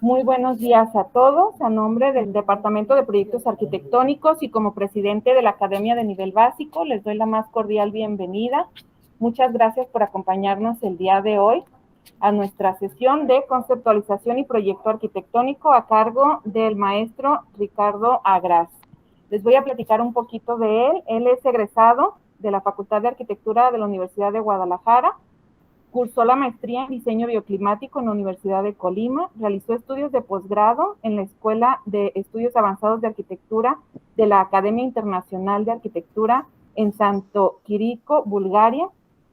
Muy buenos días a todos. A nombre del Departamento de Proyectos Arquitectónicos y como presidente de la Academia de Nivel Básico, les doy la más cordial bienvenida. Muchas gracias por acompañarnos el día de hoy a nuestra sesión de conceptualización y proyecto arquitectónico a cargo del maestro Ricardo Agras. Les voy a platicar un poquito de él. Él es egresado de la Facultad de Arquitectura de la Universidad de Guadalajara. Cursó la maestría en diseño bioclimático en la Universidad de Colima, realizó estudios de posgrado en la Escuela de Estudios Avanzados de Arquitectura de la Academia Internacional de Arquitectura en Santo Quirico, Bulgaria.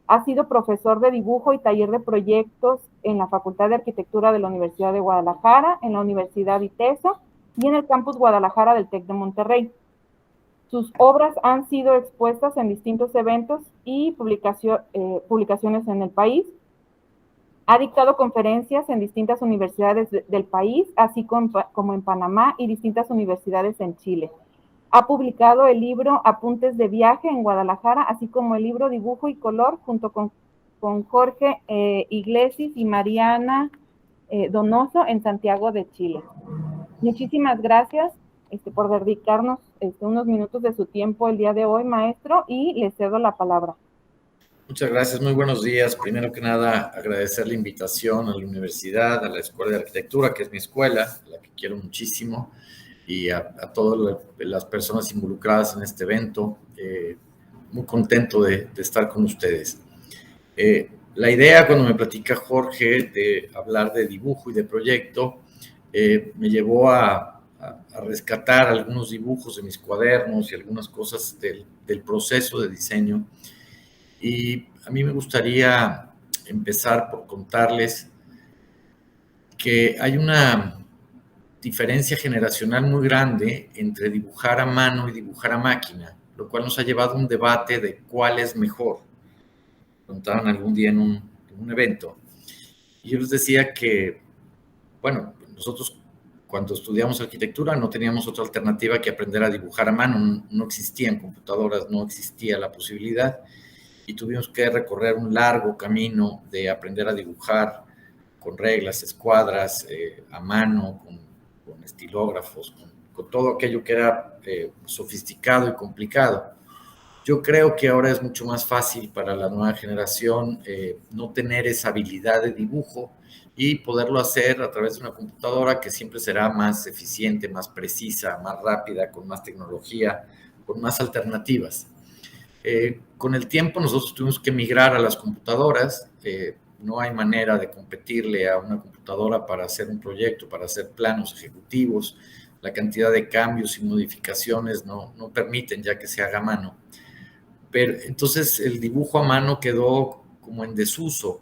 Ha sido profesor de dibujo y taller de proyectos en la Facultad de Arquitectura de la Universidad de Guadalajara, en la Universidad ITESO y en el Campus Guadalajara del TEC de Monterrey. Sus obras han sido expuestas en distintos eventos y publicaciones en el país. Ha dictado conferencias en distintas universidades del país, así como en Panamá y distintas universidades en Chile. Ha publicado el libro Apuntes de Viaje en Guadalajara, así como el libro Dibujo y Color, junto con Jorge Iglesias y Mariana Donoso en Santiago de Chile. Muchísimas gracias por dedicarnos unos minutos de su tiempo el día de hoy, maestro, y le cedo la palabra. Muchas gracias, muy buenos días. Primero que nada, agradecer la invitación a la universidad, a la Escuela de Arquitectura, que es mi escuela, la que quiero muchísimo, y a todas las personas involucradas en este evento. Muy contento de estar con ustedes. La idea, cuando me platica Jorge de hablar de dibujo y de proyecto, me llevó a rescatar algunos dibujos de mis cuadernos y algunas cosas del proceso de diseño. Y a mí me gustaría empezar por contarles que hay una diferencia generacional muy grande entre dibujar a mano y dibujar a máquina, lo cual nos ha llevado a un debate de cuál es mejor. Contaban algún día en un evento. Y yo les decía que, bueno, nosotros cuando estudiamos arquitectura no teníamos otra alternativa que aprender a dibujar a mano. No existían computadoras, no existía la posibilidad. Y tuvimos que recorrer un largo camino de aprender a dibujar con reglas, escuadras, a mano, con estilógrafos, con todo aquello que era sofisticado y complicado. Yo creo que ahora es mucho más fácil para la nueva generación no tener esa habilidad de dibujo y poderlo hacer a través de una computadora que siempre será más eficiente, más precisa, más rápida, con más tecnología, con más alternativas. Con el tiempo nosotros tuvimos que migrar a las computadoras. No hay manera de competirle a una computadora para hacer un proyecto, para hacer planos ejecutivos. La cantidad de cambios y modificaciones no permiten ya que se haga a mano. Pero entonces el dibujo a mano quedó como en desuso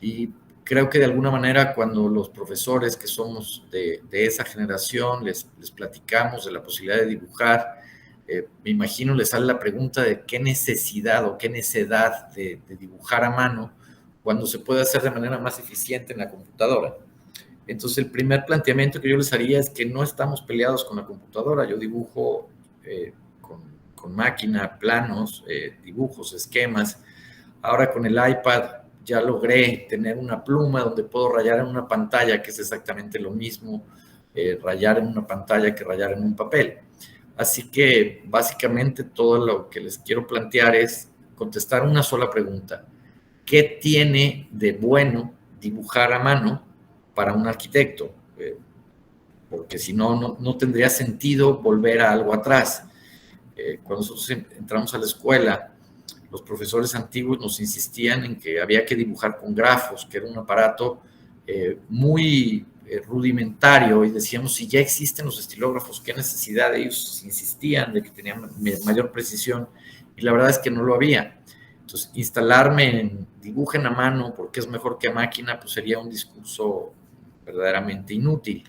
y creo que de alguna manera cuando los profesores que somos de esa generación les platicamos de la posibilidad de dibujar, me imagino les sale la pregunta de qué necesidad o qué necedad de dibujar a mano cuando se puede hacer de manera más eficiente en la computadora. Entonces el primer planteamiento que yo les haría es que no estamos peleados con la computadora. Yo dibujo con máquina, planos, dibujos, esquemas. Ahora con el iPad ya logré tener una pluma donde puedo rayar en una pantalla, que es exactamente lo mismo rayar en una pantalla que rayar en un papel. Así que básicamente todo lo que les quiero plantear es contestar una sola pregunta. ¿Qué tiene de bueno dibujar a mano para un arquitecto? Porque si no tendría sentido volver a algo atrás. Cuando nosotros entramos a la escuela, los profesores antiguos nos insistían en que había que dibujar con grafos, que era un aparato muy rudimentario, y decíamos, si ya existen los estilógrafos, ¿qué necesidad? Ellos insistían de que tenían mayor precisión, y la verdad es que no lo había. Entonces, instalarme en dibujen a mano porque es mejor que a máquina, pues sería un discurso verdaderamente inútil.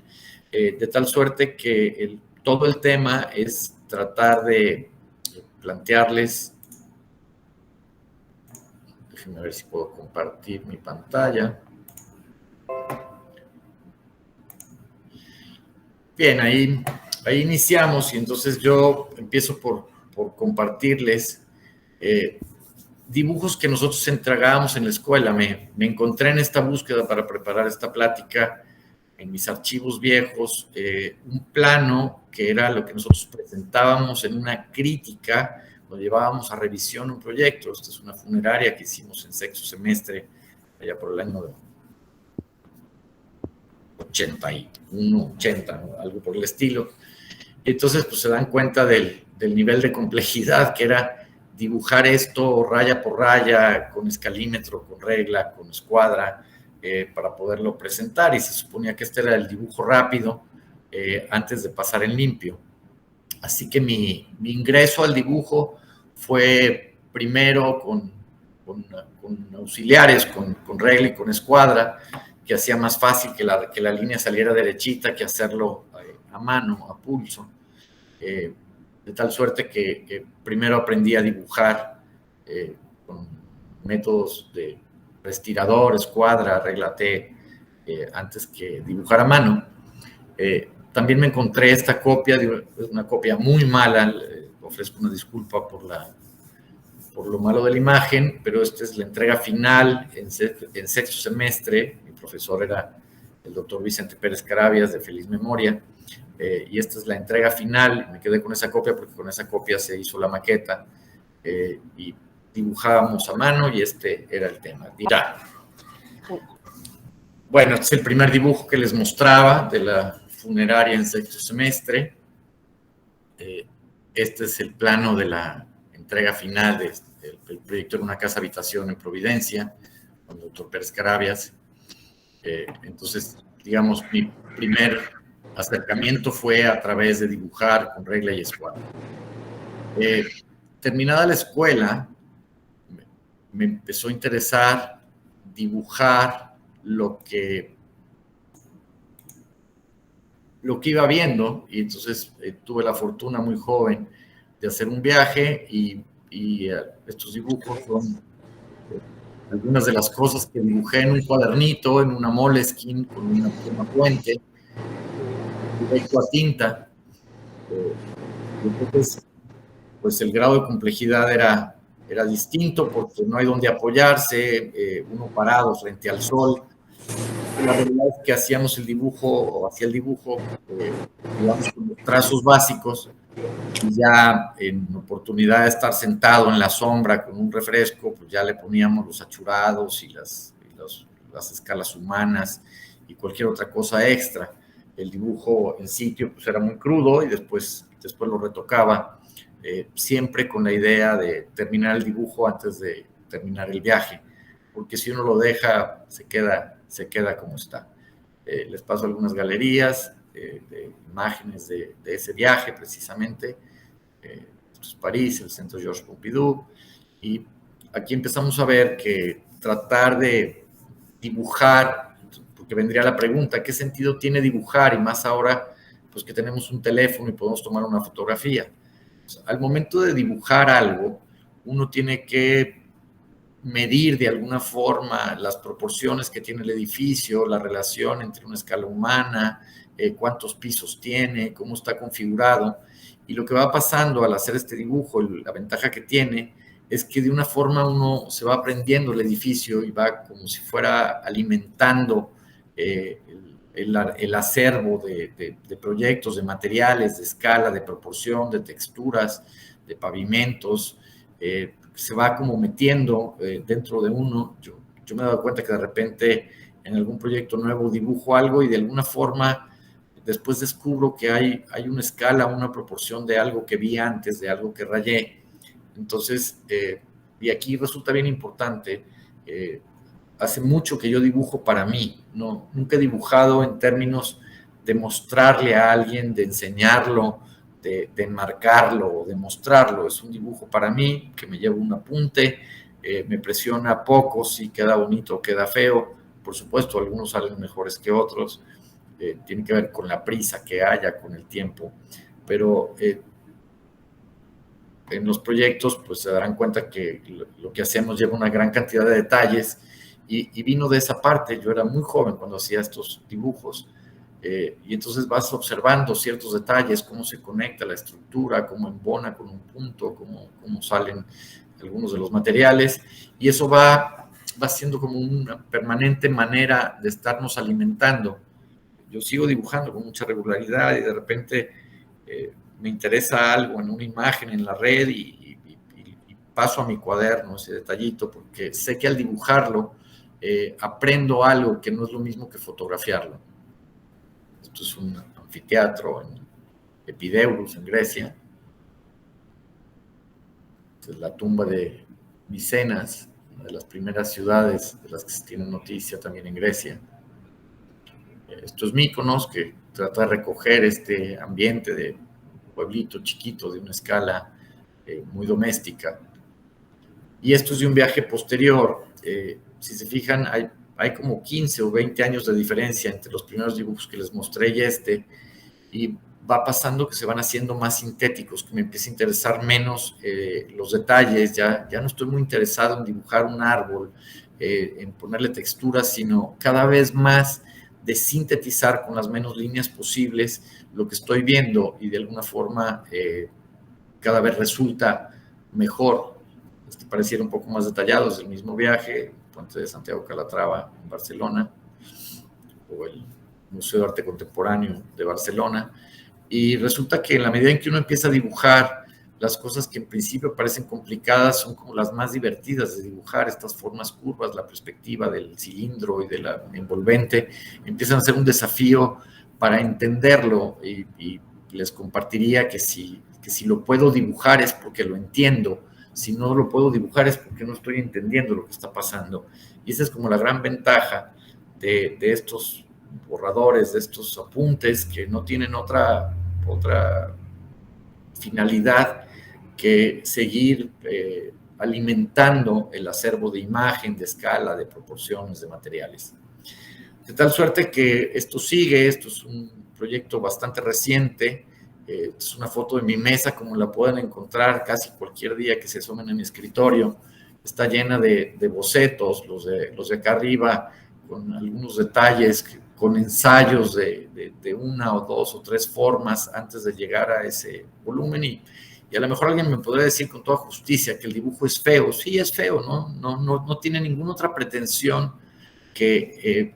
De tal suerte que todo el tema es tratar de plantearles. Déjenme ver si puedo compartir mi pantalla. Bien, ahí iniciamos y entonces yo empiezo por compartirles dibujos que nosotros entregábamos en la escuela. Me encontré en esta búsqueda para preparar esta plática en mis archivos viejos un plano que era lo que nosotros presentábamos en una crítica cuando llevábamos a revisión un proyecto. Esta es una funeraria que hicimos en sexto semestre, allá por el año 81, 80, ¿no? Algo por el estilo. Y entonces, pues se dan cuenta del nivel de complejidad que era dibujar esto raya por raya, con escalímetro, con regla, con escuadra, para poderlo presentar. Y se suponía que este era el dibujo rápido antes de pasar en limpio. Así que mi ingreso al dibujo fue primero con auxiliares, con regla y con escuadra, que hacía más fácil que la línea saliera derechita que hacerlo a mano, a pulso. De tal suerte que primero aprendí a dibujar con métodos de respirador, escuadra, regla T, antes que dibujar a mano. También me encontré esta copia, es una copia muy mala, ofrezco una disculpa por lo malo de la imagen, pero esta es la entrega final en sexto semestre. Mi profesor era el doctor Vicente Pérez Carabias, de feliz memoria, y esta es la entrega final. Me quedé con esa copia porque con esa copia se hizo la maqueta y dibujábamos a mano y este era el tema. Ya. Bueno, este es el primer dibujo que les mostraba de la funeraria en sexto semestre. Este es el plano de la entrega final del proyecto de una casa habitación en Providencia, con el doctor Pérez Carabias. Entonces, digamos, mi primer acercamiento fue a través de dibujar con regla y escuadra. Terminada la escuela, me empezó a interesar dibujar lo que iba viendo, y entonces tuve la fortuna muy joven de hacer un viaje y estos dibujos son algunas de las cosas que dibujé en un cuadernito, en una Moleskine con una fuente, directo a tinta. Entonces, pues el grado de complejidad era distinto porque no hay donde apoyarse, uno parado frente al sol. La realidad es que hacíamos el dibujo, o hacía el dibujo, digamos, con los trazos básicos, y ya en oportunidad de estar sentado en la sombra con un refresco, pues ya le poníamos los achurados y las escalas humanas y cualquier otra cosa extra. El dibujo en sitio pues era muy crudo y después lo retocaba, siempre con la idea de terminar el dibujo antes de terminar el viaje, porque si uno lo deja, se queda como está. Les paso algunas galerías de imágenes de ese viaje precisamente. Pues París, el Centro Georges Pompidou, y aquí empezamos a ver que tratar de dibujar, porque vendría la pregunta, ¿qué sentido tiene dibujar? Y más ahora, pues que tenemos un teléfono y podemos tomar una fotografía. Pues, al momento de dibujar algo, uno tiene que medir de alguna forma las proporciones que tiene el edificio, la relación entre una escala humana, cuántos pisos tiene, cómo está configurado. Y lo que va pasando al hacer este dibujo, la ventaja que tiene, es que de una forma uno se va aprendiendo el edificio y va como si fuera alimentando el acervo de proyectos, de materiales, de escala, de proporción, de texturas, de pavimentos. Se va como metiendo dentro de uno. Yo me he dado cuenta que de repente en algún proyecto nuevo dibujo algo y de alguna forma después descubro que hay una escala, una proporción de algo que vi antes, de algo que rayé. Entonces, y aquí resulta bien importante, hace mucho que yo dibujo para mí, nunca he dibujado en términos de mostrarle a alguien, de enseñarlo, de enmarcarlo o de mostrarlo. Es un dibujo para mí, que me llevo un apunte, me presiona poco, si queda bonito o queda feo. Por supuesto, algunos salen mejores que otros. Tiene que ver con la prisa que haya, con el tiempo, pero en los proyectos pues se darán cuenta que lo que hacemos lleva una gran cantidad de detalles y vino de esa parte. Yo era muy joven cuando hacía estos dibujos y entonces vas observando ciertos detalles, cómo se conecta la estructura, cómo embona con un punto, cómo salen algunos de los materiales, y eso va siendo como una permanente manera de estarnos alimentando yo sigo dibujando con mucha regularidad y de repente me interesa algo en una imagen en la red y paso a mi cuaderno ese detallito, porque sé que al dibujarlo aprendo algo que no es lo mismo que fotografiarlo. Esto es un anfiteatro en Epideuros, en Grecia. Esta es la tumba de Micenas, una de las primeras ciudades de las que se tiene noticia también en Grecia. Estos Mykonos, que trata de recoger este ambiente de pueblito chiquito, de una escala muy doméstica. Y esto es de un viaje posterior. Si se fijan, hay como 15 o 20 años de diferencia entre los primeros dibujos que les mostré y y va pasando que se van haciendo más sintéticos, que me empieza a interesar menos los detalles, ya no estoy muy interesado en dibujar un árbol, en ponerle texturas, sino cada vez más de sintetizar con las menos líneas posibles lo que estoy viendo y de alguna forma cada vez resulta mejor. Pareciera un poco más detallados del mismo viaje, el puente de Santiago Calatrava en Barcelona, o el Museo de Arte Contemporáneo de Barcelona, y resulta que en la medida en que uno empieza a dibujar, las cosas que en principio parecen complicadas son como las más divertidas de dibujar, estas formas curvas, la perspectiva del cilindro y de la envolvente, empiezan a ser un desafío para entenderlo, y les compartiría que si lo puedo dibujar es porque lo entiendo, si no lo puedo dibujar es porque no estoy entendiendo lo que está pasando. Y esa es como la gran ventaja de estos borradores, de estos apuntes que no tienen otra finalidad que seguir alimentando el acervo de imagen, de escala, de proporciones, de materiales. De tal suerte que esto sigue, esto es un proyecto bastante reciente, es una foto de mi mesa, como la pueden encontrar casi cualquier día que se asomen en mi escritorio. Está llena de bocetos, los de acá arriba, con algunos detalles, con ensayos de una o dos o tres formas antes de llegar a ese volumen. Y a lo mejor alguien me podría decir con toda justicia que el dibujo es feo. Sí, es feo, no tiene ninguna otra pretensión que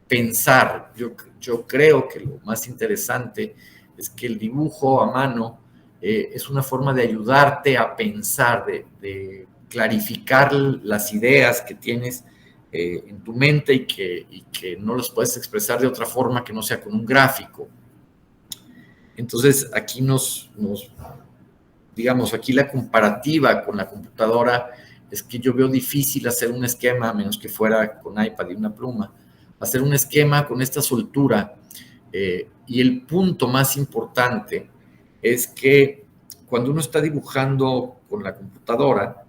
pensar. Yo creo que lo más interesante es que el dibujo a mano es una forma de ayudarte a pensar, de clarificar las ideas que tienes en tu mente y que no las puedes expresar de otra forma que no sea con un gráfico. Entonces, aquí digamos, aquí la comparativa con la computadora es que yo veo difícil hacer un esquema, a menos que fuera con iPad y una pluma, hacer un esquema con esta soltura. Y el punto más importante es que cuando uno está dibujando con la computadora,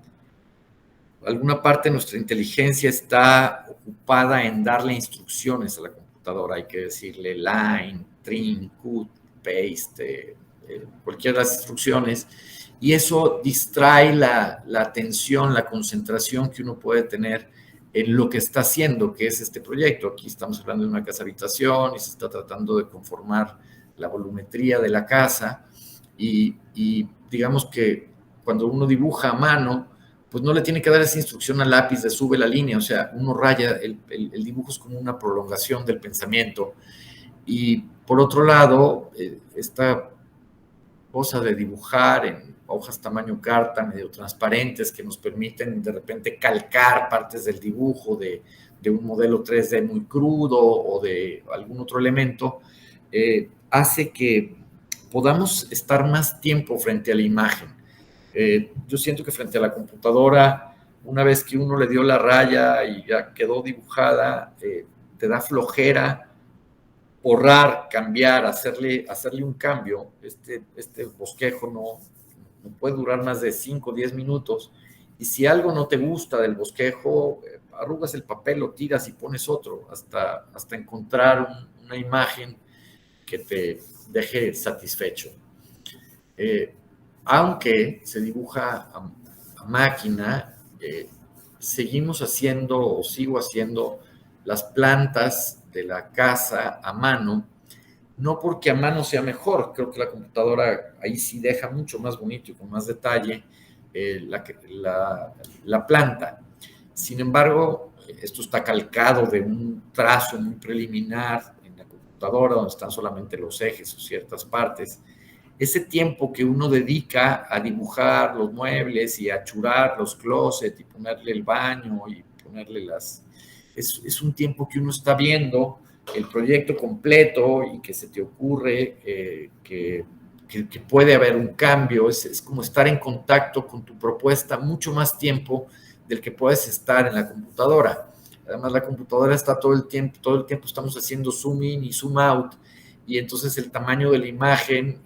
alguna parte de nuestra inteligencia está ocupada en darle instrucciones a la computadora. Hay que decirle line, trim, cut, paste, cualquiera de las instrucciones. Y eso distrae la atención, la concentración que uno puede tener en lo que está haciendo, que es este proyecto. Aquí estamos hablando de una casa habitación y se está tratando de conformar la volumetría de la casa. Y digamos que cuando uno dibuja a mano, pues no le tiene que dar esa instrucción al lápiz de sube la línea, o sea, uno raya, el dibujo es como una prolongación del pensamiento. Y por otro lado, esta cosa de dibujar en hojas tamaño carta, medio transparentes, que nos permiten de repente calcar partes del dibujo de un modelo 3D muy crudo o de algún otro elemento, hace que podamos estar más tiempo frente a la imagen. Yo siento que frente a la computadora, una vez que uno le dio la raya y ya quedó dibujada, te da flojera borrar, cambiar, hacerle un cambio. Este bosquejo no puede durar más de 5 o 10 minutos. Y si algo no te gusta del bosquejo, arrugas el papel, lo tiras y pones otro, hasta encontrar una imagen que te deje satisfecho. Aunque se dibuja a máquina, seguimos haciendo o sigo haciendo las plantas de la casa a mano, no porque a mano sea mejor, creo que la computadora ahí sí deja mucho más bonito y con más detalle la planta. Sin embargo, esto está calcado de un trazo muy preliminar en la computadora, donde están solamente los ejes o ciertas partes. Ese tiempo que uno dedica a dibujar los muebles y a churar los closets y ponerle el baño y ponerle las... Es un tiempo que uno está viendo el proyecto completo y que se te ocurre que puede haber un cambio. Es como estar en contacto con tu propuesta mucho más tiempo del que puedes estar en la computadora. Además, la computadora está todo el tiempo estamos haciendo zoom in y zoom out, y entonces el tamaño de la imagen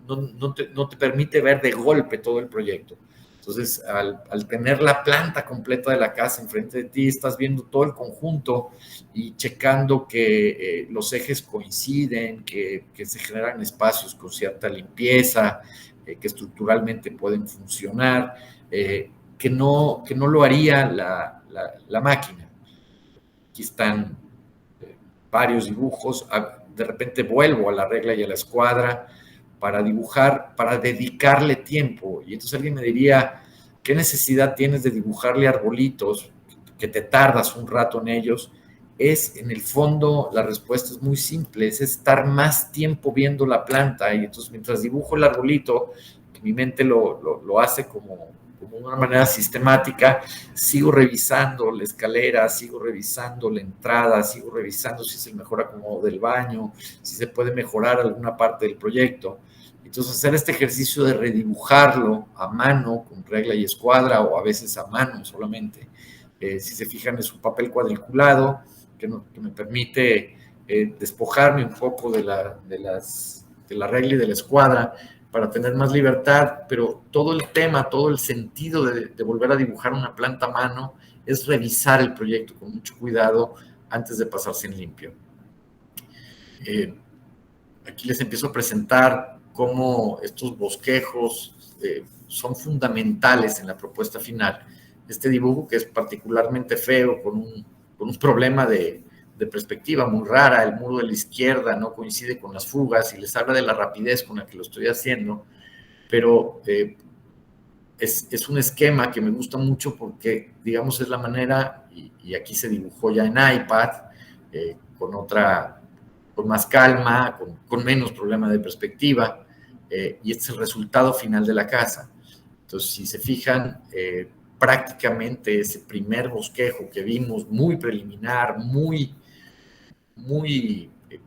no te permite ver de golpe todo el proyecto. Entonces, al tener la planta completa de la casa enfrente de ti, estás viendo todo el conjunto y checando que los ejes coinciden, que se generan espacios con cierta limpieza, que estructuralmente pueden funcionar, que no lo haría la máquina. Aquí están varios dibujos. De repente vuelvo a la regla y a la escuadra para dibujar, para dedicarle tiempo. Y entonces alguien me diría, ¿qué necesidad tienes de dibujarle arbolitos que te tardas un rato en ellos? En el fondo, la respuesta es muy simple, es estar más tiempo viendo la planta. Y entonces mientras dibujo el arbolito, que mi mente lo hace como de una manera sistemática, sigo revisando la escalera, sigo revisando la entrada, sigo revisando si es el mejor acomodo del baño, si se puede mejorar alguna parte del proyecto. Entonces, hacer este ejercicio de redibujarlo a mano, con regla y escuadra, o a veces a mano solamente, si se fijan, es un papel cuadriculado que me permite despojarme un poco de la regla y de la escuadra, para tener más libertad, pero todo el tema, todo el sentido de volver a dibujar una planta a mano es revisar el proyecto con mucho cuidado antes de pasarse en limpio. Aquí les empiezo a presentar cómo estos bosquejos son fundamentales en la propuesta final. Este dibujo, que es particularmente feo, con un problema de perspectiva muy rara, el muro de la izquierda no coincide con las fugas, y les habla de la rapidez con la que lo estoy haciendo, pero es un esquema que me gusta mucho porque, digamos, es la manera, y aquí se dibujó ya en iPad, con más calma, con menos problema de perspectiva, y este es el resultado final de la casa. Entonces, si se fijan, prácticamente ese primer bosquejo que vimos, muy preliminar, muy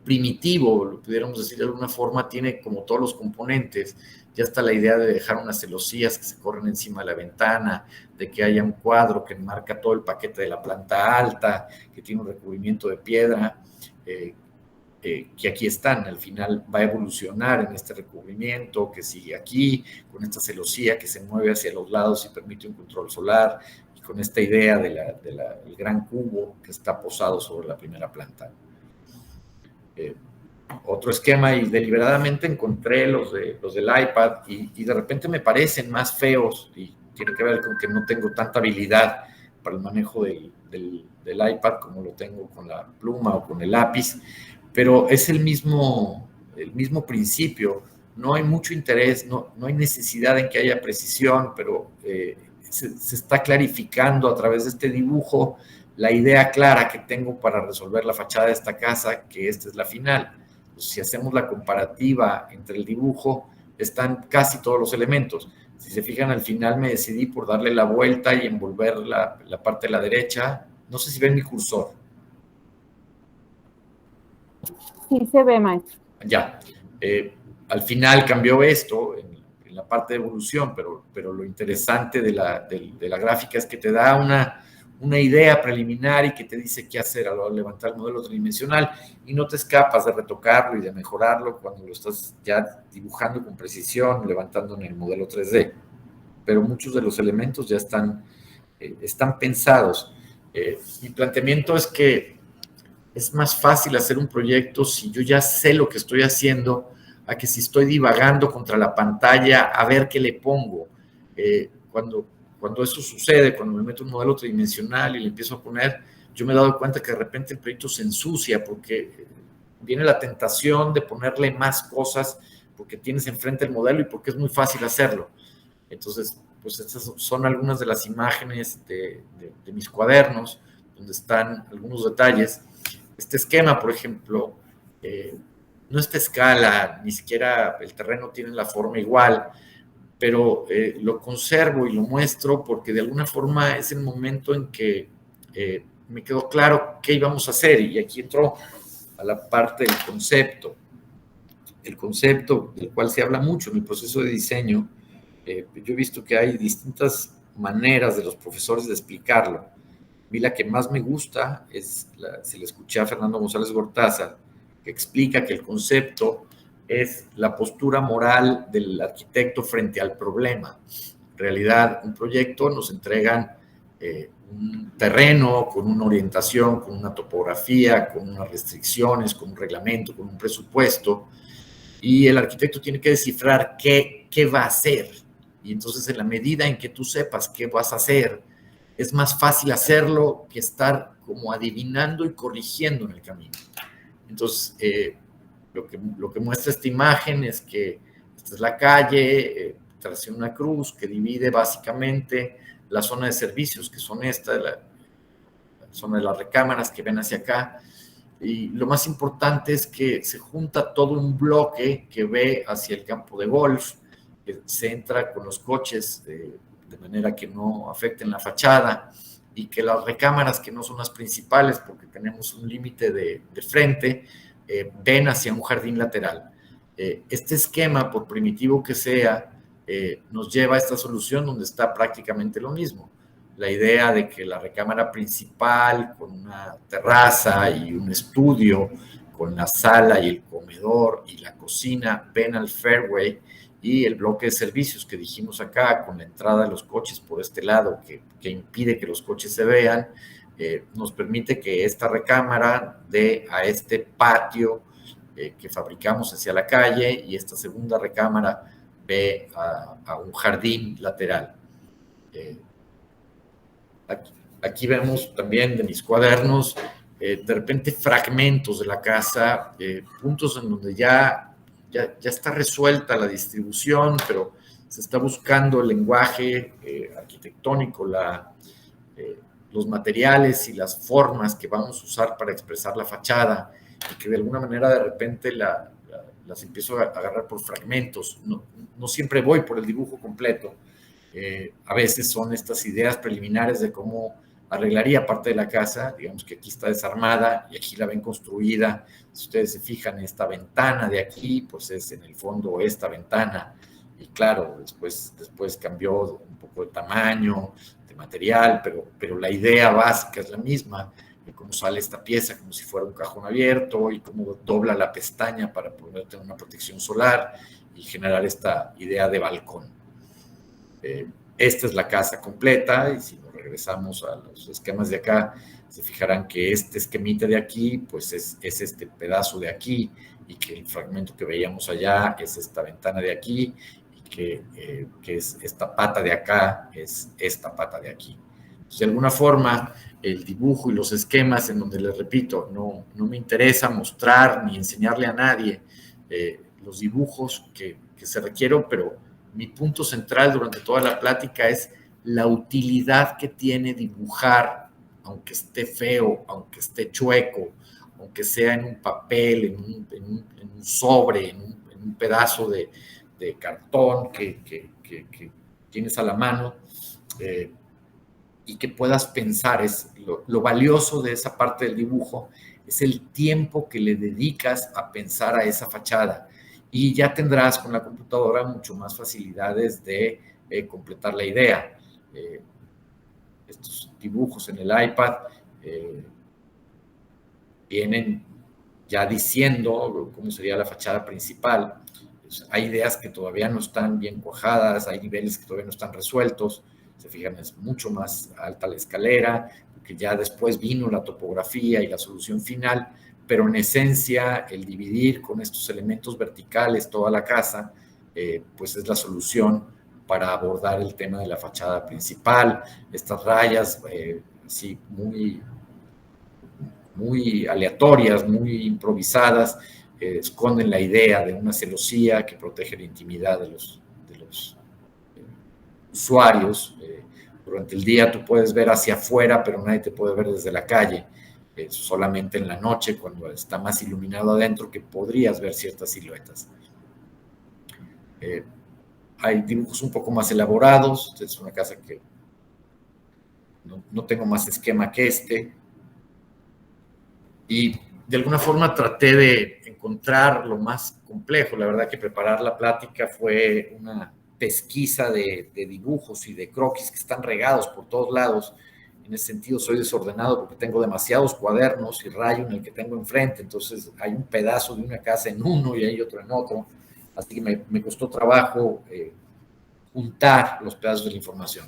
primitivo, lo pudiéramos decir de alguna forma, tiene como todos los componentes. Ya está la idea de dejar unas celosías que se corren encima de la ventana, de que haya un cuadro que enmarca todo el paquete de la planta alta, que tiene un recubrimiento de piedra, que aquí están. Al final va a evolucionar en este recubrimiento que sigue aquí, con esta celosía que se mueve hacia los lados y permite un control solar, y con esta idea del gran cubo que está posado sobre la primera planta. Otro esquema, y deliberadamente encontré los del iPad, y de repente me parecen más feos, y tiene que ver con que no tengo tanta habilidad para el manejo del iPad como lo tengo con la pluma o con el lápiz, pero es el mismo principio. No hay mucho interés, no hay necesidad en que haya precisión, pero se está clarificando a través de este dibujo la idea clara que tengo para resolver la fachada de esta casa, que esta es la final. Entonces, si hacemos la comparativa entre el dibujo, están casi todos los elementos. Si se fijan, al final me decidí por darle la vuelta y envolver la parte de la derecha. No sé si ven mi cursor. Sí, se ve, maestro. Ya. Al final cambió esto en la parte de evolución, pero lo interesante de la gráfica es que te da una idea preliminar y que te dice qué hacer al levantar el modelo tridimensional, y no te escapas de retocarlo y de mejorarlo cuando lo estás ya dibujando con precisión, levantando en el modelo 3D. Pero muchos de los elementos ya están pensados. Mi planteamiento es que es más fácil hacer un proyecto si yo ya sé lo que estoy haciendo, a que si estoy divagando contra la pantalla a ver qué le pongo. Cuando eso sucede, cuando me meto en un modelo tridimensional y le empiezo a poner, yo me he dado cuenta que de repente el proyecto se ensucia porque viene la tentación de ponerle más cosas porque tienes enfrente el modelo y porque es muy fácil hacerlo. Entonces, pues estas son algunas de las imágenes de mis cuadernos, donde están algunos detalles. Este esquema, por ejemplo, no está a escala, ni siquiera el terreno tiene la forma igual, pero lo conservo y lo muestro porque de alguna forma es el momento en que me quedó claro qué íbamos a hacer, y aquí entró a la parte del concepto. El concepto del cual se habla mucho en el proceso de diseño, yo he visto que hay distintas maneras de los profesores de explicarlo. A mí la que más me gusta se le escuché a Fernando González Gortázar, que explica que el concepto es la postura moral del arquitecto frente al problema. En realidad, un proyecto nos entregan un terreno con una orientación, con una topografía, con unas restricciones, con un reglamento, con un presupuesto, y el arquitecto tiene que descifrar qué va a hacer. Y entonces, en la medida en que tú sepas qué vas a hacer, es más fácil hacerlo que estar como adivinando y corrigiendo en el camino. Entonces, lo que muestra esta imagen es que esta es la calle, tras una cruz que divide básicamente la zona de servicios, que son la zona de las recámaras que ven hacia acá. Y lo más importante es que se junta todo un bloque que ve hacia el campo de golf, que se entra con los coches de manera que no afecten la fachada, y que las recámaras, que no son las principales porque tenemos un límite de frente, ven hacia un jardín lateral. Este esquema, por primitivo que sea, nos lleva a esta solución donde está prácticamente lo mismo. La idea de que la recámara principal, con una terraza y un estudio, con la sala y el comedor y la cocina, ven al fairway, y el bloque de servicios que dijimos acá, con la entrada de los coches por este lado, que impide que los coches se vean, nos permite que esta recámara dé a este patio que fabricamos hacia la calle, y esta segunda recámara ve a un jardín lateral. Aquí vemos también de mis cuadernos, de repente fragmentos de la casa, puntos en donde ya está resuelta la distribución, pero se está buscando el lenguaje arquitectónico, los materiales y las formas que vamos a usar para expresar la fachada, y que de alguna manera de repente las empiezo a agarrar por fragmentos. No siempre voy por el dibujo completo. A veces son estas ideas preliminares de cómo arreglaría parte de la casa. Digamos que aquí está desarmada y aquí la ven construida. Si ustedes se fijan, esta ventana de aquí, pues es en el fondo esta ventana, y claro, después cambió un poco de tamaño, de material, pero la idea básica es la misma, de cómo sale esta pieza como si fuera un cajón abierto, y cómo dobla la pestaña para poder tener una protección solar y generar esta idea de balcón. Esta es la casa completa, y si nos regresamos a los esquemas de acá, se fijarán que este esquemita de aquí, pues es este pedazo de aquí, y que el fragmento que veíamos allá es esta ventana de aquí, y que es esta pata de acá, es esta pata de aquí. Entonces, de alguna forma, el dibujo y los esquemas, en donde les repito, no me interesa mostrar ni enseñarle a nadie los dibujos que se requieren, pero mi punto central durante toda la plática es la utilidad que tiene dibujar, aunque esté feo, aunque esté chueco, aunque sea en un papel, en un sobre, en un pedazo de cartón que tienes a la mano, y que puedas pensar. Es lo valioso de esa parte del dibujo es el tiempo que le dedicas a pensar a esa fachada. Y ya tendrás con la computadora mucho más facilidades de completar la idea. Estos dibujos en el iPad vienen ya diciendo cómo sería la fachada principal. Pues, hay ideas que todavía no están bien cuajadas, hay niveles que todavía no están resueltos. Se fijan, es mucho más alta la escalera, porque ya después vino la topografía y la solución final, pero en esencia el dividir con estos elementos verticales toda la casa, pues es la solución para abordar el tema de la fachada principal. Estas rayas, así muy aleatorias, muy improvisadas, esconden la idea de una celosía que protege la intimidad de los usuarios. Durante el día tú puedes ver hacia afuera, pero nadie te puede ver desde la calle. solamente en la noche, cuando está más iluminado adentro, que podrías ver ciertas siluetas. Hay dibujos un poco más elaborados. Es una casa que no tengo más esquema que este. Y de alguna forma traté de encontrar lo más complejo. La verdad que preparar la plática fue una pesquisa de dibujos y de croquis que están regados por todos lados. En ese sentido soy desordenado porque tengo demasiados cuadernos y rayo en el que tengo enfrente. Entonces hay un pedazo de una casa en uno y hay otro en otro. Así que me costó trabajo juntar los pedazos de la información.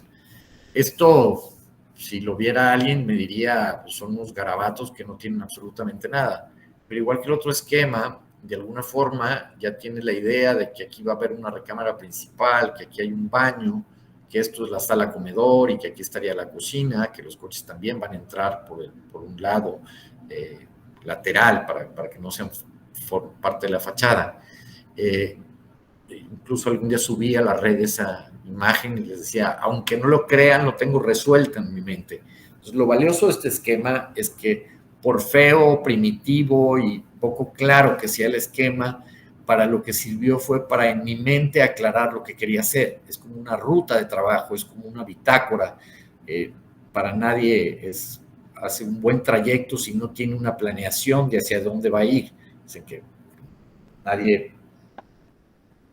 Esto, si lo viera alguien, me diría, pues son unos garabatos que no tienen absolutamente nada. Pero igual que el otro esquema, de alguna forma ya tiene la idea de que aquí va a haber una recámara principal, que aquí hay un baño, que esto es la sala comedor y que aquí estaría la cocina, que los coches también van a entrar por un lado lateral para que no sean parte de la fachada. Incluso algún día subí a las redes esa imagen y les decía, aunque no lo crean, lo tengo resuelto en mi mente. Entonces, lo valioso de este esquema es que por feo, primitivo y poco claro que sea el esquema, para lo que sirvió fue para en mi mente aclarar lo que quería hacer. Es como una ruta de trabajo, es como una bitácora. Para nadie hace un buen trayecto si no tiene una planeación de hacia dónde va a ir. Así que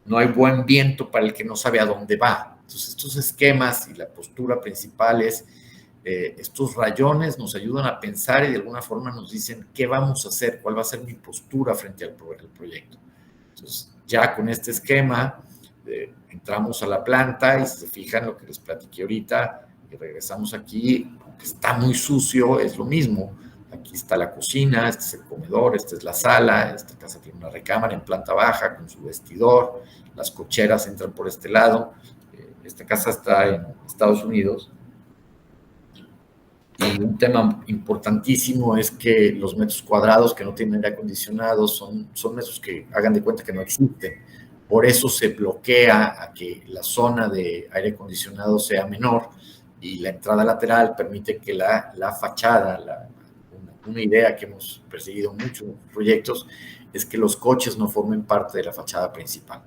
no hay buen viento para el que no sabe a dónde va. Entonces, estos esquemas y la postura principal es, estos rayones nos ayudan a pensar y de alguna forma nos dicen qué vamos a hacer, cuál va a ser mi postura frente al proyecto. Entonces, ya con este esquema, entramos a la planta y si se fijan lo que les platiqué ahorita y regresamos aquí, aunque está muy sucio, es lo mismo. Aquí está la cocina, este es el comedor, esta es la sala, esta casa tiene una recámara en planta baja con su vestidor, las cocheras entran por este lado. Esta casa está en Estados Unidos. Y un tema importantísimo es que los metros cuadrados que no tienen aire acondicionado son metros que hagan de cuenta que no existen. Por eso se bloquea a que la zona de aire acondicionado sea menor y la entrada lateral permite que la fachada, una idea que hemos perseguido en muchos proyectos, es que los coches no formen parte de la fachada principal.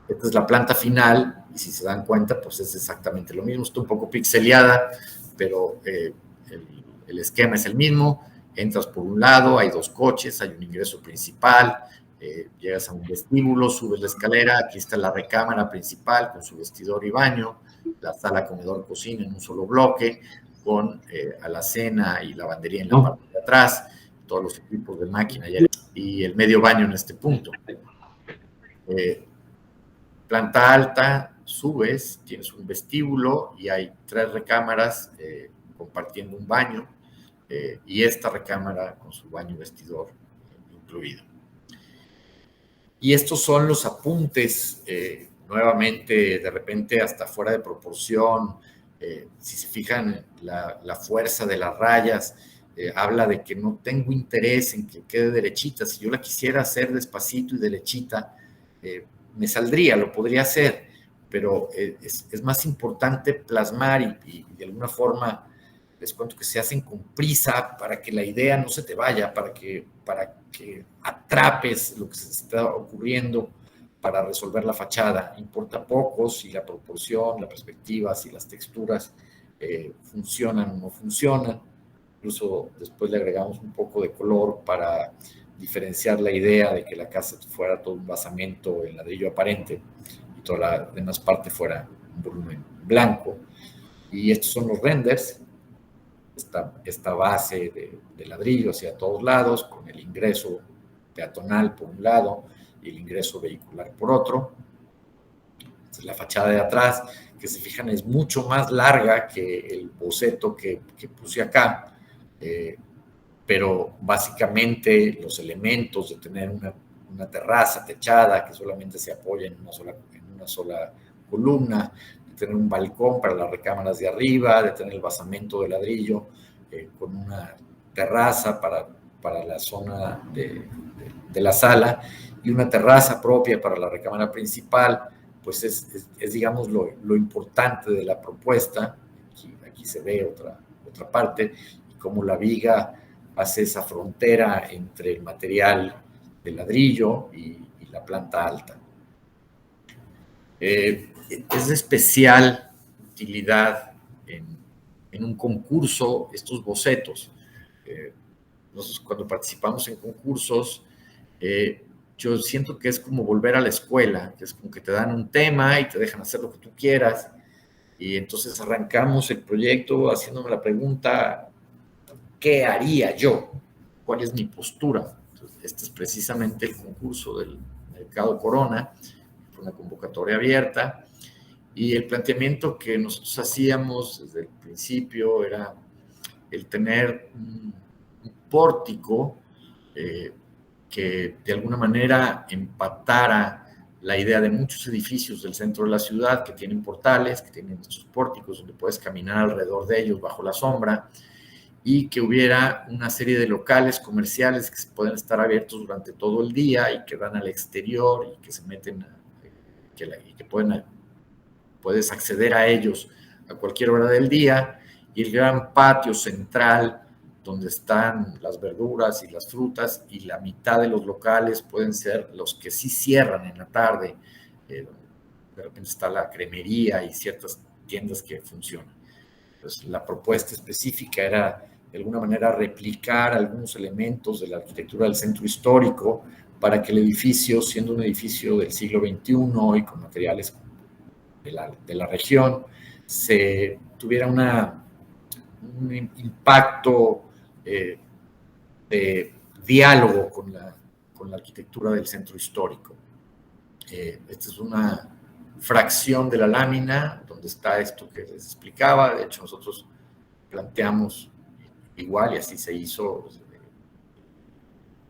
Esta es la planta final y si se dan cuenta, pues es exactamente lo mismo. Está un poco pixeleada, pero el esquema es el mismo. Entras por un lado, hay dos coches, hay un ingreso principal, llegas a un vestíbulo, subes la escalera, aquí está la recámara principal con su vestidor y baño, la sala, comedor, cocina en un solo bloque, con alacena y lavandería en la parte de atrás, todos los equipos de máquina y el medio baño en este punto. Planta alta, subes, tienes un vestíbulo y hay 3 recámaras compartiendo un baño y esta recámara con su baño y vestidor incluido. Y estos son los apuntes, nuevamente, de repente hasta fuera de proporción. Si se fijan, la fuerza de las rayas habla de que no tengo interés en que quede derechita. Si yo la quisiera hacer despacito y derechita, me saldría, lo podría hacer, pero es más importante plasmar y de alguna forma les cuento que se hacen con prisa para que la idea no se te vaya, para que atrapes lo que se está ocurriendo para resolver la fachada. Importa poco si la proporción, la perspectiva, si las texturas funcionan o no funcionan. Incluso después le agregamos un poco de color para diferenciar la idea de que la casa fuera todo un basamento en ladrillo aparente y toda la demás parte fuera un volumen blanco. Y estos son los renders, esta base de ladrillo hacia todos lados, con el ingreso peatonal por un lado y el ingreso vehicular por otro. Esta es la fachada de atrás, que se fijan es mucho más larga que el boceto que puse acá. Pero básicamente los elementos de tener una terraza techada que solamente se apoya en una sola columna, de tener un balcón para las recámaras de arriba, de tener el basamento de ladrillo con una terraza para la zona de la sala y una terraza propia para la recámara principal, pues es digamos, lo importante de la propuesta. Aquí se ve otra parte y cómo la viga hace esa frontera entre el material de ladrillo y la planta alta. Es de especial utilidad en un concurso estos bocetos. Nosotros cuando participamos en concursos, yo siento que es como volver a la escuela, que es como que te dan un tema y te dejan hacer lo que tú quieras. Y entonces arrancamos el proyecto haciéndome la pregunta, ¿qué haría yo? ¿Cuál es mi postura? Entonces, este es precisamente el concurso del Mercado Corona, fue una convocatoria abierta, y el planteamiento que nosotros hacíamos desde el principio era el tener un pórtico que de alguna manera empatara la idea de muchos edificios del centro de la ciudad que tienen portales, que tienen estos pórticos donde puedes caminar alrededor de ellos bajo la sombra, y que hubiera una serie de locales comerciales que pueden estar abiertos durante todo el día y que dan al exterior y que se meten, y que puedes acceder a ellos a cualquier hora del día, y el gran patio central donde están las verduras y las frutas, y la mitad de los locales pueden ser los que sí cierran en la tarde. De repente está la cremería y ciertas tiendas que funcionan. Entonces, la propuesta específica era, de alguna manera, replicar algunos elementos de la arquitectura del centro histórico para que el edificio, siendo un edificio del siglo XXI y con materiales de la región, se tuviera un impacto de diálogo con la arquitectura del centro histórico. Esta es una fracción de la lámina donde está esto que les explicaba. De hecho, nosotros planteamos igual, y así se hizo,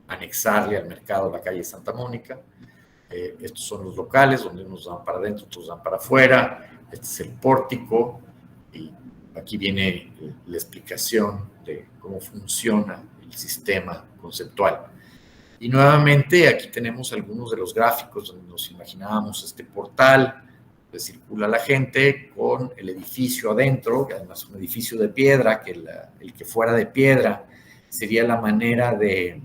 anexarle al mercado la calle Santa Mónica. Estos son los locales donde unos dan para adentro, otros dan para afuera. Este es el pórtico, y aquí viene la explicación de cómo funciona el sistema conceptual. Y nuevamente aquí tenemos algunos de los gráficos donde nos imaginábamos este portal donde circula la gente con el edificio adentro, que además es un edificio de piedra, que el que fuera de piedra sería la manera de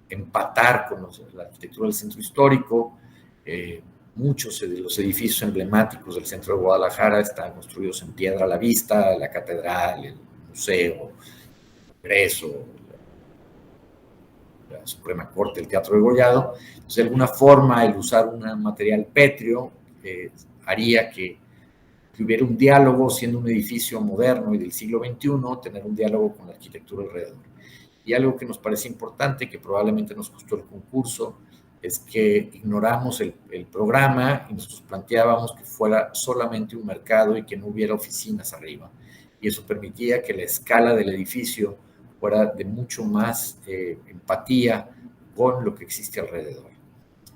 empatar con la arquitectura del centro histórico. Muchos de los edificios emblemáticos del centro de Guadalajara están construidos en piedra a la vista: la catedral, el museo, el Congreso, la Suprema Corte, el Teatro de Gollado. Entonces, de alguna forma, el usar un material pétreo haría que hubiera un diálogo, siendo un edificio moderno y del siglo XXI, tener un diálogo con la arquitectura alrededor. Y algo que nos parece importante, que probablemente nos costó el concurso, es que ignoramos el programa y nosotros planteábamos que fuera solamente un mercado y que no hubiera oficinas arriba. Y eso permitía que la escala del edificio fuera de mucho más empatía con lo que existe alrededor.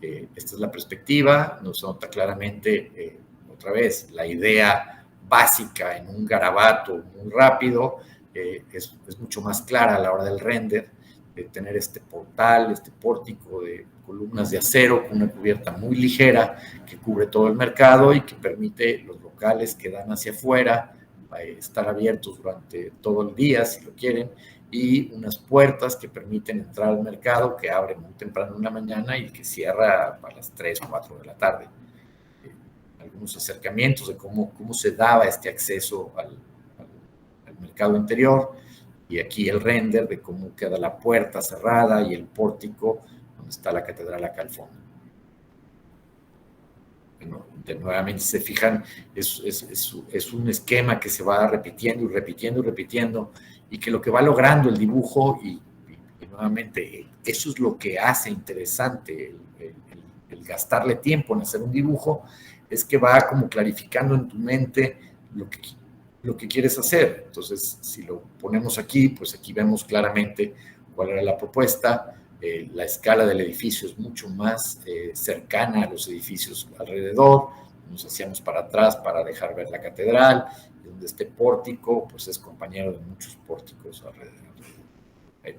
Esta es la perspectiva, nos nota claramente, otra vez, la idea básica en un garabato muy rápido, es mucho más clara a la hora del render, de tener este portal, este pórtico de columnas de acero con una cubierta muy ligera que cubre todo el mercado y que permite los locales que dan hacia afuera estar abiertos durante todo el día, si lo quieren, y unas puertas que permiten entrar al mercado, que abre muy temprano en la mañana y que cierra a las 3 o 4 de la tarde. Algunos acercamientos de cómo se daba este acceso al mercado interior, y aquí el render de cómo queda la puerta cerrada y el pórtico donde está la catedral acá al fondo. Bueno, nuevamente, se fijan, es un esquema que se va repitiendo y repitiendo y repitiendo, y que lo que va logrando el dibujo, y nuevamente eso es lo que hace interesante el gastarle tiempo en hacer un dibujo, es que va como clarificando en tu mente lo que quieres hacer. Entonces, si lo ponemos aquí, pues aquí vemos claramente cuál era la propuesta. La escala del edificio es mucho más cercana a los edificios alrededor. Nos hacíamos para atrás para dejar ver la catedral, donde este pórtico pues es compañero de muchos pórticos alrededor.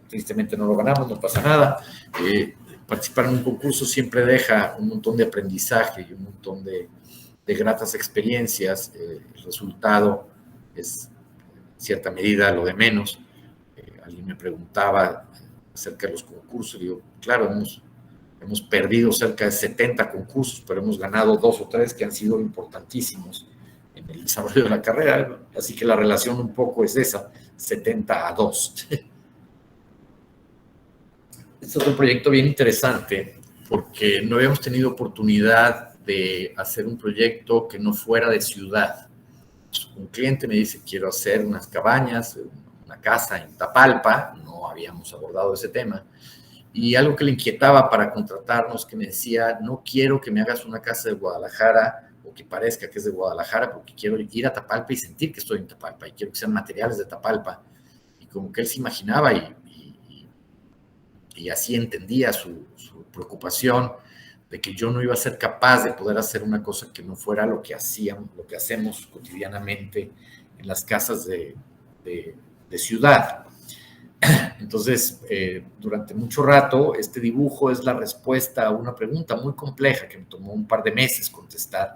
Tristemente no lo ganamos, no pasa nada. Participar en un concurso siempre deja un montón de aprendizaje y un montón de gratas experiencias. El resultado es, en cierta medida, lo de menos. alguien me preguntaba acerca de los concursos, digo, claro, hemos perdido cerca de 70 concursos, pero hemos ganado 2 o 3 que han sido importantísimos en el desarrollo de la carrera, así que la relación un poco es esa, 70-2. Este es un proyecto bien interesante porque no habíamos tenido oportunidad de hacer un proyecto que no fuera de ciudad. Un cliente me dice, quiero hacer unas cabañas, una casa en Tapalpa, no habíamos abordado ese tema, y algo que le inquietaba para contratarnos, que me decía, no quiero que me hagas una casa de Guadalajara o que parezca que es de Guadalajara, porque quiero ir a Tapalpa y sentir que estoy en Tapalpa, y quiero que sean materiales de Tapalpa. Y como que él se imaginaba y así entendía su preocupación de que yo no iba a ser capaz de poder hacer una cosa que no fuera lo que hacemos cotidianamente en las casas de ciudad. Entonces, durante mucho rato, este dibujo es la respuesta a una pregunta muy compleja que me tomó un par de meses contestar.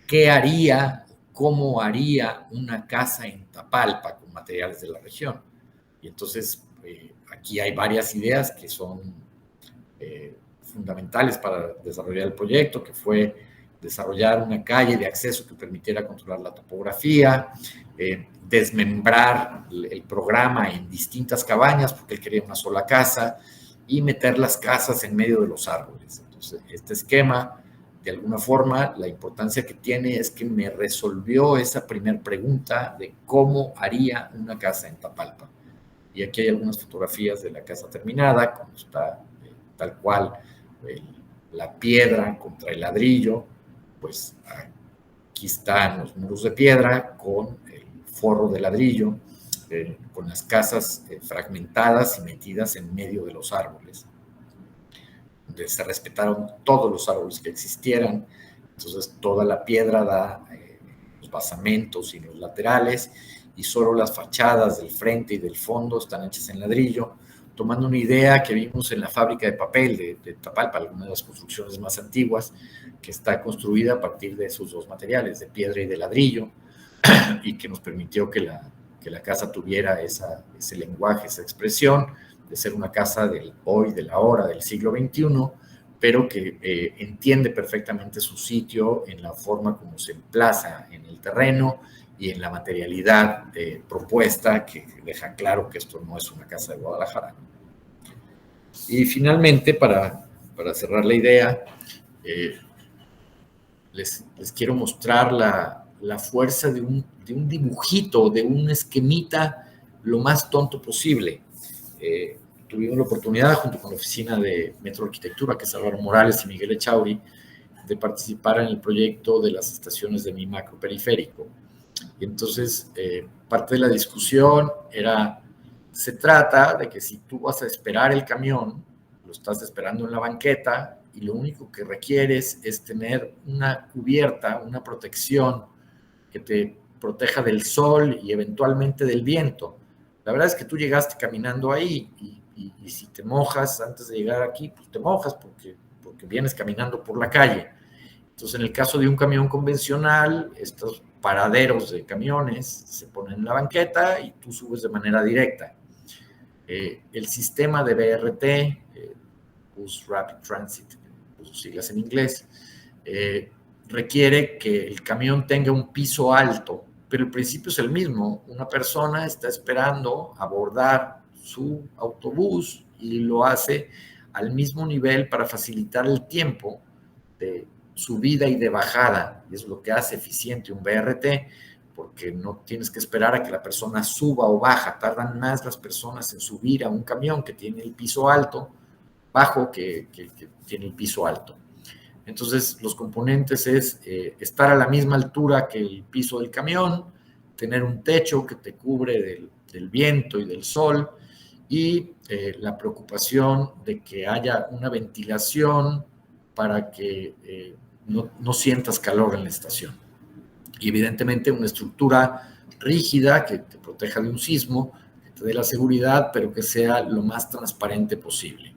¿Qué haría, cómo haría una casa en Tapalpa con materiales de la región? Y entonces, aquí hay varias ideas que son fundamentales para desarrollar el proyecto, que fue desarrollar una calle de acceso que permitiera controlar la topografía, desmembrar el programa en distintas cabañas, porque él quería una sola casa, y meter las casas en medio de los árboles. Entonces, este esquema, de alguna forma, la importancia que tiene es que me resolvió esa primera pregunta de cómo haría una casa en Tapalpa. Y aquí hay algunas fotografías de la casa terminada, como está tal cual la piedra contra el ladrillo, pues aquí están los muros de piedra con el forro de ladrillo, con las casas fragmentadas y metidas en medio de los árboles, donde se respetaron todos los árboles que existieran. Entonces toda la piedra da los basamentos y los laterales, y solo las fachadas del frente y del fondo están hechas en ladrillo, tomando una idea que vimos en la fábrica de papel de Tapalpa, alguna de las construcciones más antiguas, que está construida a partir de esos dos materiales, de piedra y de ladrillo, y que nos permitió que la casa tuviera ese lenguaje, esa expresión, de ser una casa del hoy, de la hora, del siglo XXI, pero que entiende perfectamente su sitio en la forma como se emplaza en el terreno y en la materialidad propuesta, que deja claro que esto no es una casa de Guadalajara. Y finalmente, para cerrar la idea, les quiero mostrar la fuerza de un dibujito, de un esquemita lo más tonto posible. Tuvimos la oportunidad, junto con la oficina de Metro Arquitectura, que es Álvaro Morales y Miguel Echauri, de participar en el proyecto de las estaciones de mi macroperiférico. Y entonces, parte de la discusión se trata de que si tú vas a esperar el camión, lo estás esperando en la banqueta, y lo único que requieres es tener una cubierta, una protección que te proteja del sol y eventualmente del viento. La verdad es que tú llegaste caminando ahí y si te mojas antes de llegar aquí, pues te mojas porque vienes caminando por la calle. Entonces, en el caso de un camión convencional, estos paraderos de camiones se ponen en la banqueta y tú subes de manera directa. El sistema de BRT, Bus Rapid Transit, sus siglas en inglés, requiere que el camión tenga un piso alto, pero el principio es el mismo. Una persona está esperando abordar su autobús y lo hace al mismo nivel para facilitar el tiempo de subida y de bajada, y es lo que hace eficiente un BRT, porque no tienes que esperar a que la persona suba o baja. Tardan más las personas en subir a un camión que tiene el piso alto, bajo que tiene el piso alto. Entonces, los componentes es estar a la misma altura que el piso del camión, tener un techo que te cubre del viento y del sol, y la preocupación de que haya una ventilación para que no sientas calor en la estación. Y evidentemente una estructura rígida que te proteja de un sismo, que te dé la seguridad, pero que sea lo más transparente posible.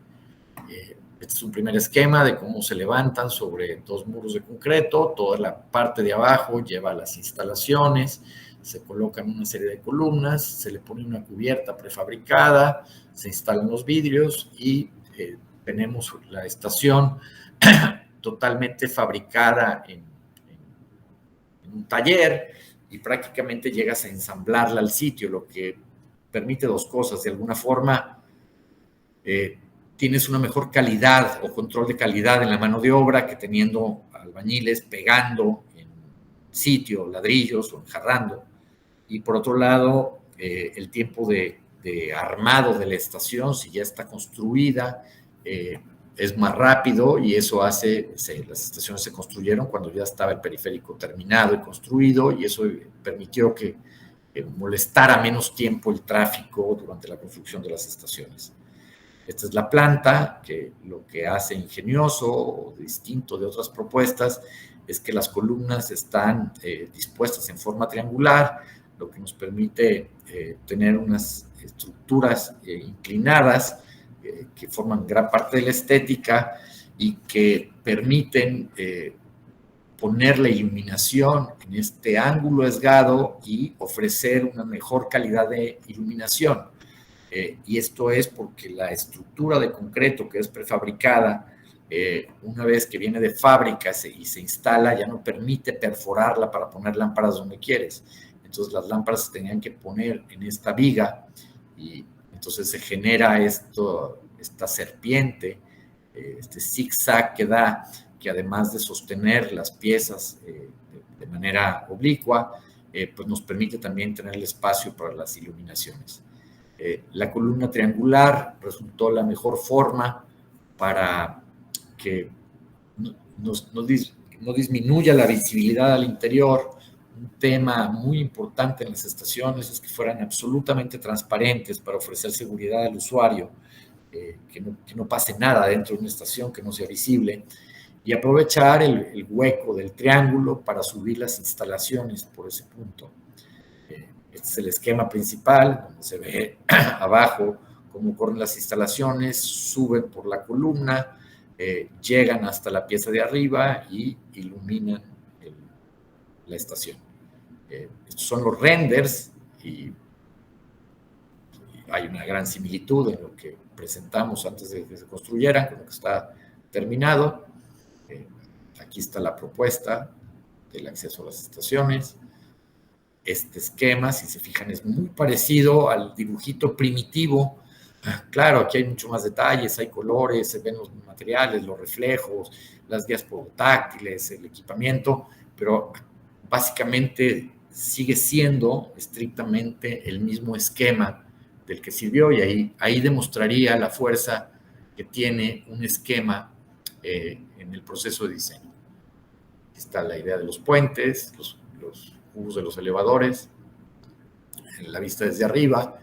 Este es un primer esquema de cómo se levantan sobre dos muros de concreto. Toda la parte de abajo lleva a las instalaciones. se colocan una serie de columnas, se le pone una cubierta prefabricada, se instalan los vidrios y tenemos la estación totalmente fabricada en un taller y prácticamente llegas a ensamblarla al sitio, lo que permite dos cosas. De alguna forma, tienes una mejor calidad o control de calidad en la mano de obra que teniendo albañiles pegando en sitio ladrillos o enjarrando. Y por otro lado, el tiempo de armado de la estación, si ya está construida, es más rápido y eso hace, las estaciones se construyeron cuando ya estaba el periférico terminado y construido y eso permitió que molestara menos tiempo el tráfico durante la construcción de las estaciones. Esta es la planta, que lo que hace ingenioso o distinto de otras propuestas es que las columnas están dispuestas en forma triangular, lo que nos permite tener unas estructuras inclinadas que forman gran parte de la estética y que permiten poner la iluminación en este ángulo esgado y ofrecer una mejor calidad de iluminación. Y esto es porque la estructura de concreto que es prefabricada, una vez que viene de fábrica y se instala, ya no permite perforarla para poner lámparas donde quieres. Entonces las lámparas se tenían que poner en esta viga y entonces se genera esta serpiente, este zigzag que da, que además de sostener las piezas de manera oblicua, pues nos permite también tener el espacio para las iluminaciones. La columna triangular resultó la mejor forma para que no disminuya la visibilidad al interior. Un tema muy importante en las estaciones es que fueran absolutamente transparentes para ofrecer seguridad al usuario, que no pase nada dentro de una estación que no sea visible, y aprovechar el hueco del triángulo para subir las instalaciones por ese punto. Este es el esquema principal, donde se ve abajo cómo corren las instalaciones, suben por la columna, llegan hasta la pieza de arriba y iluminan la estación. Estos son los renders y hay una gran similitud en lo que presentamos antes de que se construyera con lo que está terminado. Aquí está la propuesta del acceso a las estaciones. Este esquema, si se fijan, es muy parecido al dibujito primitivo. Claro, aquí hay mucho más detalles, hay colores, se ven los materiales, los reflejos, las guías portátiles, el equipamiento, pero básicamente sigue siendo estrictamente el mismo esquema del que sirvió y ahí demostraría la fuerza que tiene un esquema en el proceso de diseño. Aquí está la idea de los puentes, los cubos de los elevadores, la vista desde arriba,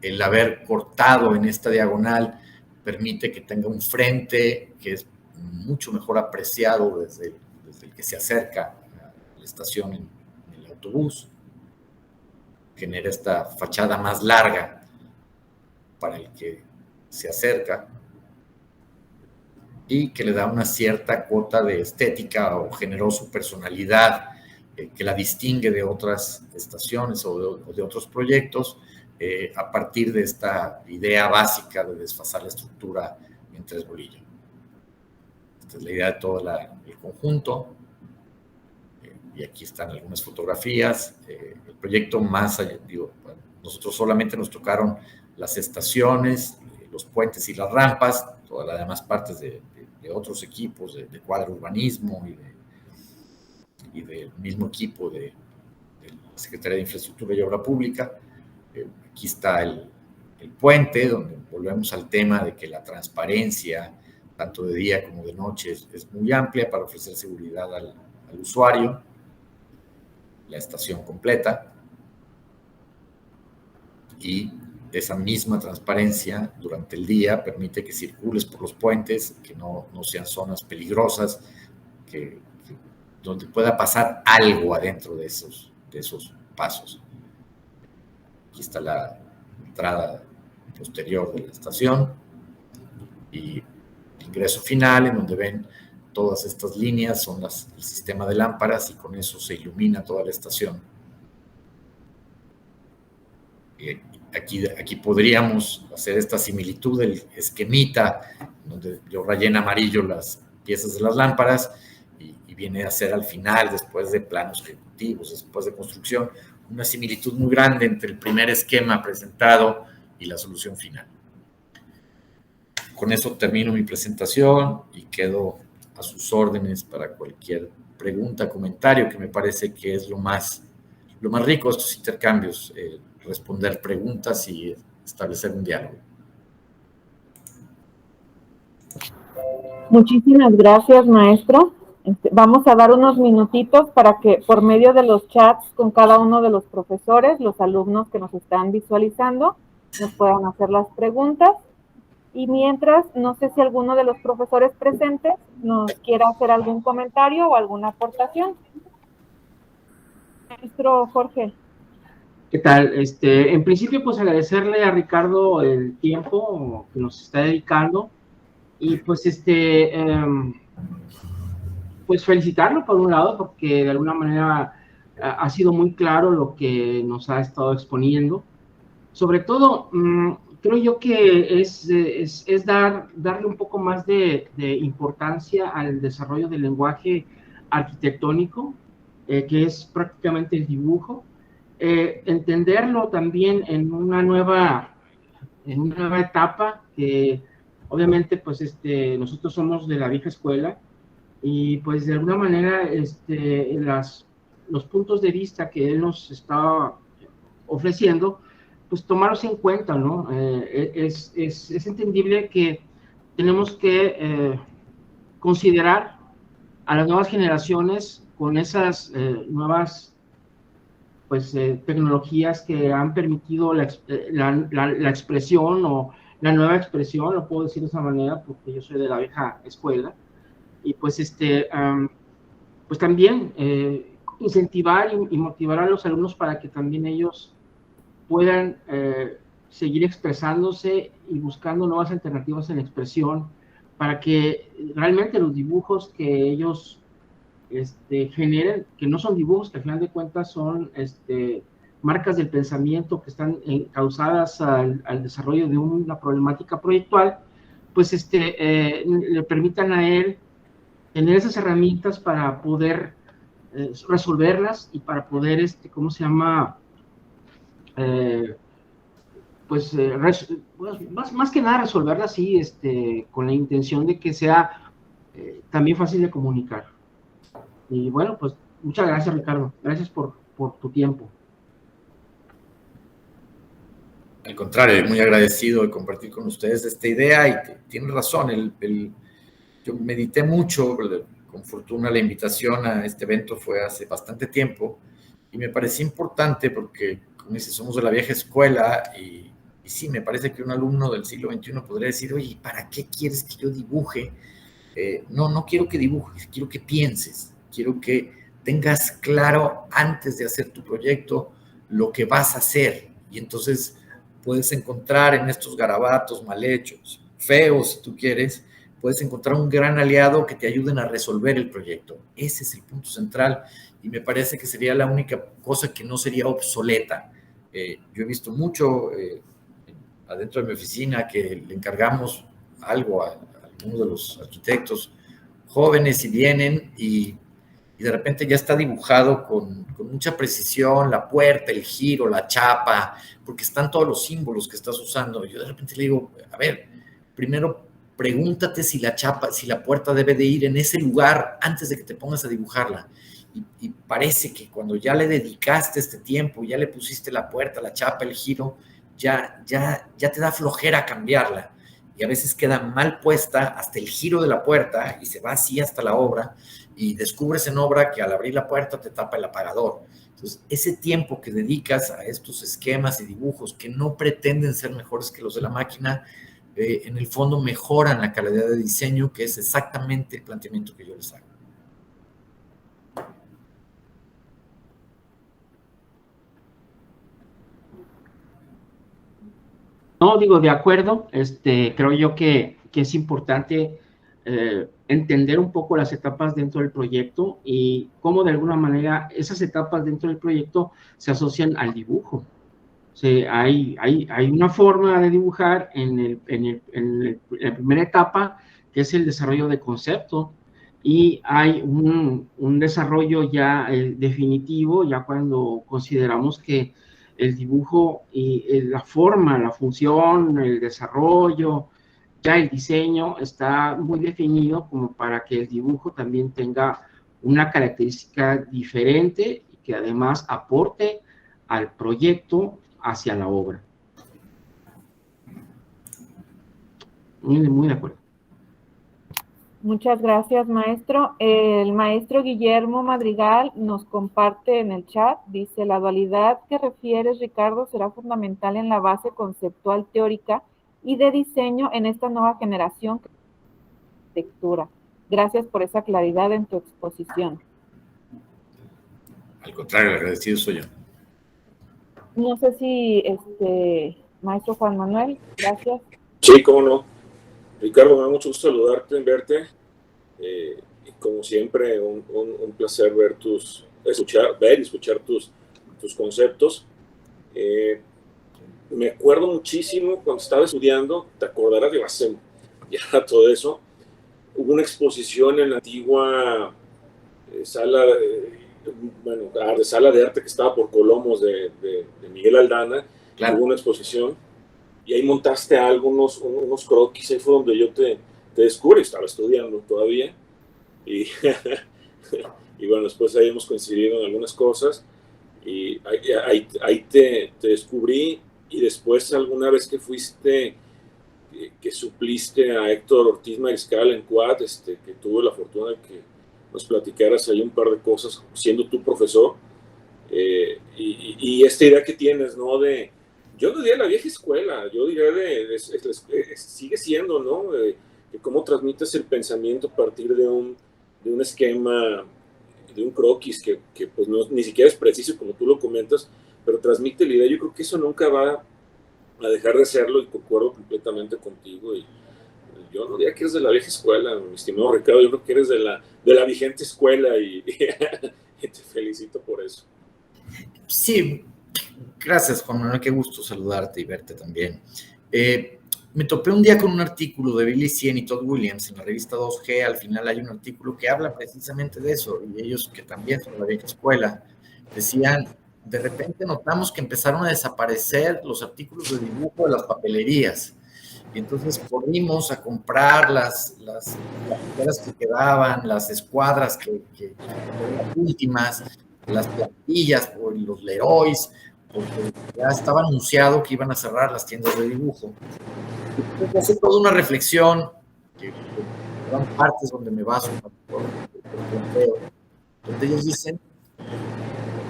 el haber cortado en esta diagonal permite que tenga un frente que es mucho mejor apreciado desde el que se acerca a la estación en el autobús. Genera esta fachada más larga para el que se acerca y que le da una cierta cuota de estética o generó su personalidad que la distingue de otras estaciones o de otros proyectos a partir de esta idea básica de desfasar la estructura en tres bolillos. Esta es la idea de todo el conjunto. Y aquí están algunas fotografías. El proyecto más allá, bueno, nosotros solamente nos tocaron las estaciones, los puentes y las rampas, todas las demás partes de otros equipos de Cuadra Urbanismo y del mismo equipo de la Secretaría de Infraestructura y Obra Pública. Aquí está el puente, donde volvemos al tema de que la transparencia, tanto de día como de noche, es muy amplia para ofrecer seguridad al usuario. La estación completa y esa misma transparencia durante el día permite que circules por los puentes, que no sean zonas peligrosas, donde pueda pasar algo adentro de esos pasos. Aquí está la entrada posterior de la estación y el ingreso final, en donde ven todas estas líneas, son el sistema de lámparas y con eso se ilumina toda la estación. Aquí podríamos hacer esta similitud del esquemita, donde yo rayé en amarillo las piezas de las lámparas y viene a ser al final, después de planos ejecutivos, después de construcción, una similitud muy grande entre el primer esquema presentado y la solución final. Con eso termino mi presentación y quedo a sus órdenes para cualquier pregunta, comentario, que me parece que es lo más rico de estos intercambios, responder preguntas y establecer un diálogo. Muchísimas gracias, maestro. Vamos a dar unos minutitos para que por medio de los chats con cada uno de los profesores, los alumnos que nos están visualizando, nos puedan hacer las preguntas. Y mientras, no sé si alguno de los profesores presentes nos quiera hacer algún comentario o alguna aportación. Maestro Jorge. ¿Qué tal? En principio, pues agradecerle a Ricardo el tiempo que nos está dedicando y pues pues felicitarlo por un lado, porque de alguna manera ha sido muy claro lo que nos ha estado exponiendo. Sobre todo, creo yo que es darle un poco más de importancia al desarrollo del lenguaje arquitectónico, que es prácticamente el dibujo. Entenderlo también en una nueva etapa, que obviamente pues nosotros somos de la vieja escuela y pues de alguna manera los puntos de vista que él nos está ofreciendo, pues tomarlos en cuenta, ¿no? Es entendible que tenemos que considerar a las nuevas generaciones con esas nuevas pues tecnologías que han permitido la expresión o la nueva expresión, lo puedo decir de esa manera porque yo soy de la vieja escuela, y pues pues también incentivar y motivar a los alumnos para que también ellos puedan seguir expresándose y buscando nuevas alternativas en la expresión, para que realmente los dibujos que ellos generen, que no son dibujos, que al final de cuentas son marcas del pensamiento que están causadas al desarrollo de una problemática proyectual, pues le permitan a él tener esas herramientas para poder resolverlas y para poder, ¿cómo se llama? Pues más que nada resolverlas así, con la intención de que sea también fácil de comunicar. Y bueno, pues muchas gracias, Ricardo. Gracias por tu tiempo. Al contrario, muy agradecido de compartir con ustedes esta idea y tienen razón. Yo medité mucho, con fortuna la invitación a este evento fue hace bastante tiempo y me parecía importante porque, como dice, somos de la vieja escuela y sí, me parece que un alumno del siglo XXI podría decir, oye, ¿para qué quieres que yo dibuje? No quiero que dibujes, quiero que pienses. Quiero que tengas claro antes de hacer tu proyecto lo que vas a hacer y entonces puedes encontrar en estos garabatos mal hechos, feos si tú quieres, puedes encontrar un gran aliado que te ayuden a resolver el proyecto. Ese es el punto central y me parece que sería la única cosa que no sería obsoleta. Yo he visto mucho adentro de mi oficina que le encargamos algo a algunos de los arquitectos jóvenes y vienen y de repente ya está dibujado con mucha precisión la puerta, el giro, la chapa, porque están todos los símbolos que estás usando. Yo de repente le digo, a ver, primero pregúntate si la puerta debe de ir en ese lugar antes de que te pongas a dibujarla. Y parece que cuando ya le dedicaste este tiempo, ya le pusiste la puerta, la chapa, el giro, ya te da flojera cambiarla. Y a veces queda mal puesta hasta el giro de la puerta y se va así hasta la obra y descubres en obra que al abrir la puerta te tapa el apagador. Entonces, ese tiempo que dedicas a estos esquemas y dibujos que no pretenden ser mejores que los de la máquina, en el fondo mejoran la calidad de diseño, que es exactamente el planteamiento que yo les hago. No, digo, de acuerdo, creo yo que es importante entender un poco las etapas dentro del proyecto y cómo de alguna manera esas etapas dentro del proyecto se asocian al dibujo. O Hay una forma de dibujar en la primera etapa, que es el desarrollo de concepto, y hay un desarrollo ya definitivo, ya cuando consideramos que el dibujo y la forma, la función, el desarrollo, ya el diseño está muy definido como para que el dibujo también tenga una característica diferente y que además aporte al proyecto hacia la obra. Muy de acuerdo. Muchas gracias, maestro. El maestro Guillermo Madrigal nos comparte en el chat, dice, la dualidad que refieres, Ricardo, será fundamental en la base conceptual teórica y de diseño en esta nueva generación de arquitectura. Gracias por esa claridad en tu exposición. Al contrario, agradecido soy yo. No sé si, maestro Juan Manuel, gracias. Sí, cómo no. Ricardo, me da mucho gusto saludarte, verte. Y como siempre, un placer ver y escuchar tus conceptos. Me acuerdo muchísimo cuando estaba estudiando, te acordarás de hace ya todo eso, hubo una exposición en la antigua sala de arte que estaba por Colomos de Miguel Aldana. Claro. Hubo una exposición y ahí montaste unos croquis. Ahí fue donde yo te descubrí. Estaba estudiando todavía y bueno, después ahí hemos coincidido en algunas cosas y ahí te descubrí. Y después alguna vez que fuiste, que supliste a Héctor Ortiz Mariscal en Quad, que tuve la fortuna de que nos platicaras ahí un par de cosas siendo tu profesor, y esta idea que tienes, ¿no? Yo no diría la vieja escuela, yo diría sigue siendo, ¿no? De cómo transmites el pensamiento a partir de un esquema, de un croquis que pues ni siquiera es preciso como tú lo comentas, pero transmite la idea. Yo creo que eso nunca va a dejar de serlo y concuerdo completamente contigo. Y yo no diría que eres de la vieja escuela, mi estimado Ricardo, yo creo que eres de la vigente escuela y te felicito por eso. Sí, gracias, Juan Manuel, qué gusto saludarte y verte también. Me topé un día con un artículo de Billy Sien y Todd Williams en la revista 2G. Al final hay un artículo que habla precisamente de eso, y ellos, que también son de la vieja escuela, decían: de repente notamos que empezaron a desaparecer los artículos de dibujo de las papelerías. Y entonces corrimos a comprar las que quedaban, las escuadras que las últimas, las plantillas, los Leroys, porque ya estaba anunciado que iban a cerrar las tiendas de dibujo. Entonces hace toda una reflexión, que eran partes donde me baso, donde ellos dicen: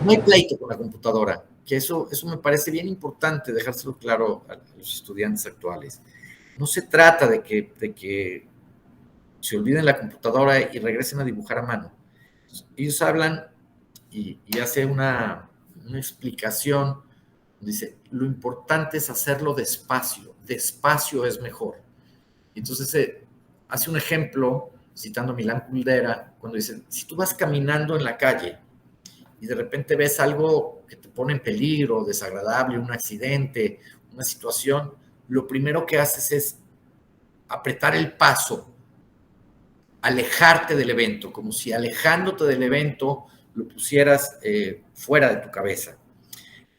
no hay pleito con la computadora, que eso me parece bien importante dejárselo claro a los estudiantes actuales. No se trata de que se olviden la computadora y regresen a dibujar a mano. Ellos hablan y hace una explicación, dice: lo importante es hacerlo despacio es mejor. Entonces hace un ejemplo, citando a Milán Kundera, cuando dice: si tú vas caminando en la calle y de repente ves algo que te pone en peligro, desagradable, un accidente, una situación, lo primero que haces es apretar el paso, alejarte del evento, como si alejándote del evento lo pusieras fuera de tu cabeza.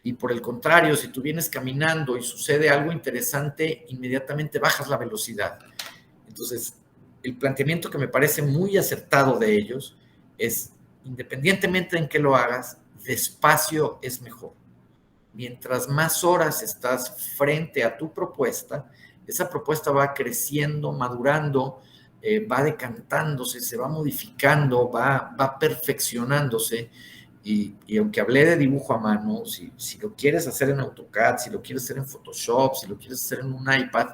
Y por el contrario, si tú vienes caminando y sucede algo interesante, inmediatamente bajas la velocidad. Entonces, el planteamiento que me parece muy acertado de ellos es: independientemente en qué lo hagas, despacio es mejor. Mientras más horas estás frente a tu propuesta, esa propuesta va creciendo, madurando, va decantándose, se va modificando, va perfeccionándose. Y aunque hablé de dibujo a mano, si lo quieres hacer en AutoCAD, si lo quieres hacer en Photoshop, si lo quieres hacer en un iPad,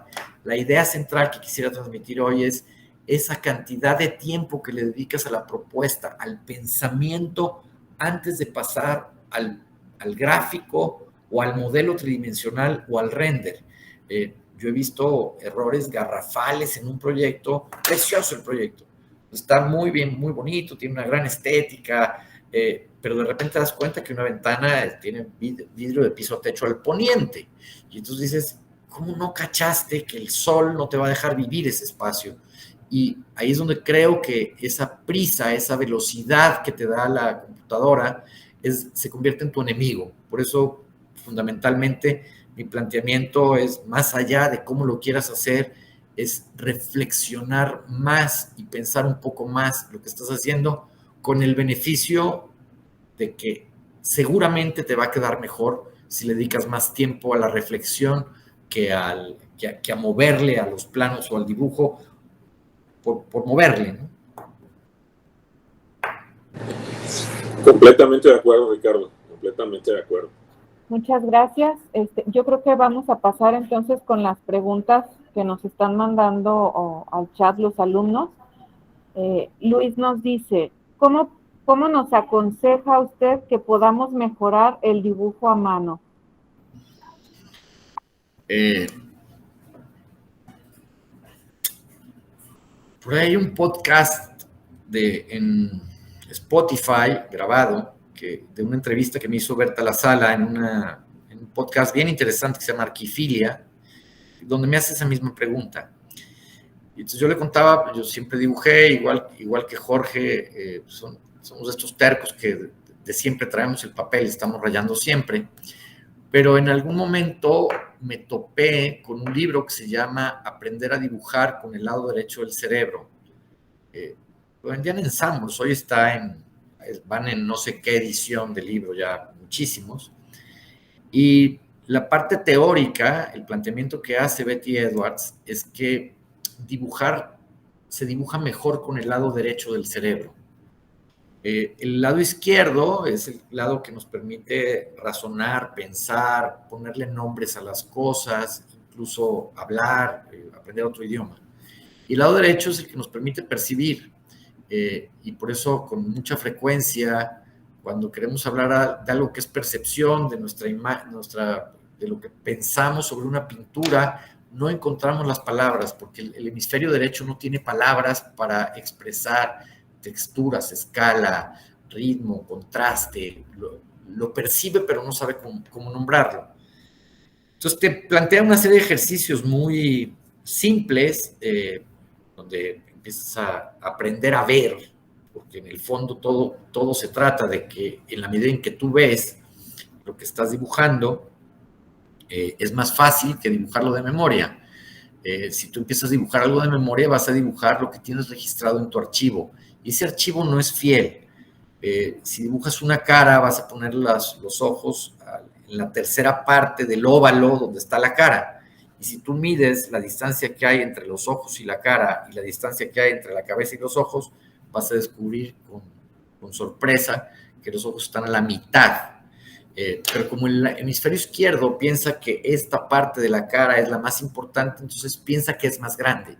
la idea central que quisiera transmitir hoy es esa cantidad de tiempo que le dedicas a la propuesta, al pensamiento, antes de pasar al gráfico o al modelo tridimensional o al render. Yo he visto errores garrafales en un proyecto, precioso el proyecto, está muy bien, muy bonito, tiene una gran estética, pero de repente te das cuenta que una ventana tiene vidrio de piso a techo al poniente. Y entonces dices, ¿cómo no cachaste que el sol no te va a dejar vivir ese espacio? Y ahí es donde creo que esa prisa, esa velocidad que te da la computadora se convierte en tu enemigo. Por eso, fundamentalmente, mi planteamiento es más allá de cómo lo quieras hacer, es reflexionar más y pensar un poco más lo que estás haciendo con el beneficio de que seguramente te va a quedar mejor si le dedicas más tiempo a la reflexión que a moverle a los planos o al dibujo por moverle, ¿no? Completamente de acuerdo, Ricardo, completamente de acuerdo. Muchas gracias. Yo creo que vamos a pasar entonces con las preguntas que nos están mandando al chat los alumnos. Luis nos dice, ¿cómo nos aconseja usted que podamos mejorar el dibujo a mano? Por ahí hay un podcast en Spotify grabado de una entrevista que me hizo Berta La Sala en un podcast bien interesante que se llama Arquifilia, donde me hace esa misma pregunta. Y entonces yo le contaba, yo siempre dibujé, igual que Jorge, somos estos tercos que de siempre traemos el papel, estamos rayando siempre. Pero en algún momento me topé con un libro que se llama Aprender a dibujar con el lado derecho del cerebro. Lo vendían en Sambors, hoy van en no sé qué edición del libro, ya muchísimos. Y la parte teórica, el planteamiento que hace Betty Edwards es que se dibuja mejor con el lado derecho del cerebro. El lado izquierdo es el lado que nos permite razonar, pensar, ponerle nombres a las cosas, incluso hablar, aprender otro idioma. Y el lado derecho es el que nos permite percibir. Y por eso, con mucha frecuencia, cuando queremos hablar de algo que es percepción, de de lo que pensamos sobre una pintura, no encontramos las palabras, porque el hemisferio derecho no tiene palabras para expresar texturas, escala, ritmo, contraste, lo percibe pero no sabe cómo nombrarlo. Entonces te plantea una serie de ejercicios muy simples, donde empiezas a aprender a ver, porque en el fondo todo se trata de que en la medida en que tú ves lo que estás dibujando, es más fácil que dibujarlo de memoria. Si tú empiezas a dibujar algo de memoria, vas a dibujar lo que tienes registrado en tu archivo. Y ese archivo no es fiel. Si dibujas una cara, vas a poner los ojos en la tercera parte del óvalo donde está la cara. Y si tú mides la distancia que hay entre los ojos y la cara y la distancia que hay entre la cabeza y los ojos, vas a descubrir con sorpresa que los ojos están a la mitad. Pero como el hemisferio izquierdo piensa que esta parte de la cara es la más importante, entonces piensa que es más grande.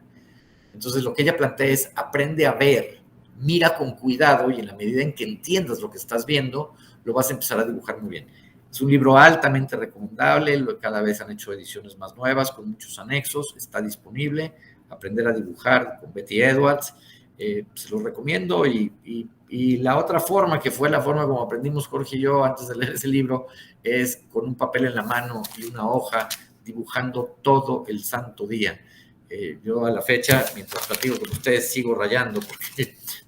Entonces lo que ella plantea es aprende a ver, mira con cuidado y en la medida en que entiendas lo que estás viendo, lo vas a empezar a dibujar muy bien. Es un libro altamente recomendable, cada vez han hecho ediciones más nuevas con muchos anexos, está disponible, Aprender a dibujar con Betty Edwards, se los recomiendo y la otra forma, que fue la forma como aprendimos Jorge y yo antes de leer ese libro, es con un papel en la mano y una hoja dibujando todo el santo día. Yo a la fecha, mientras platico con ustedes, sigo rayando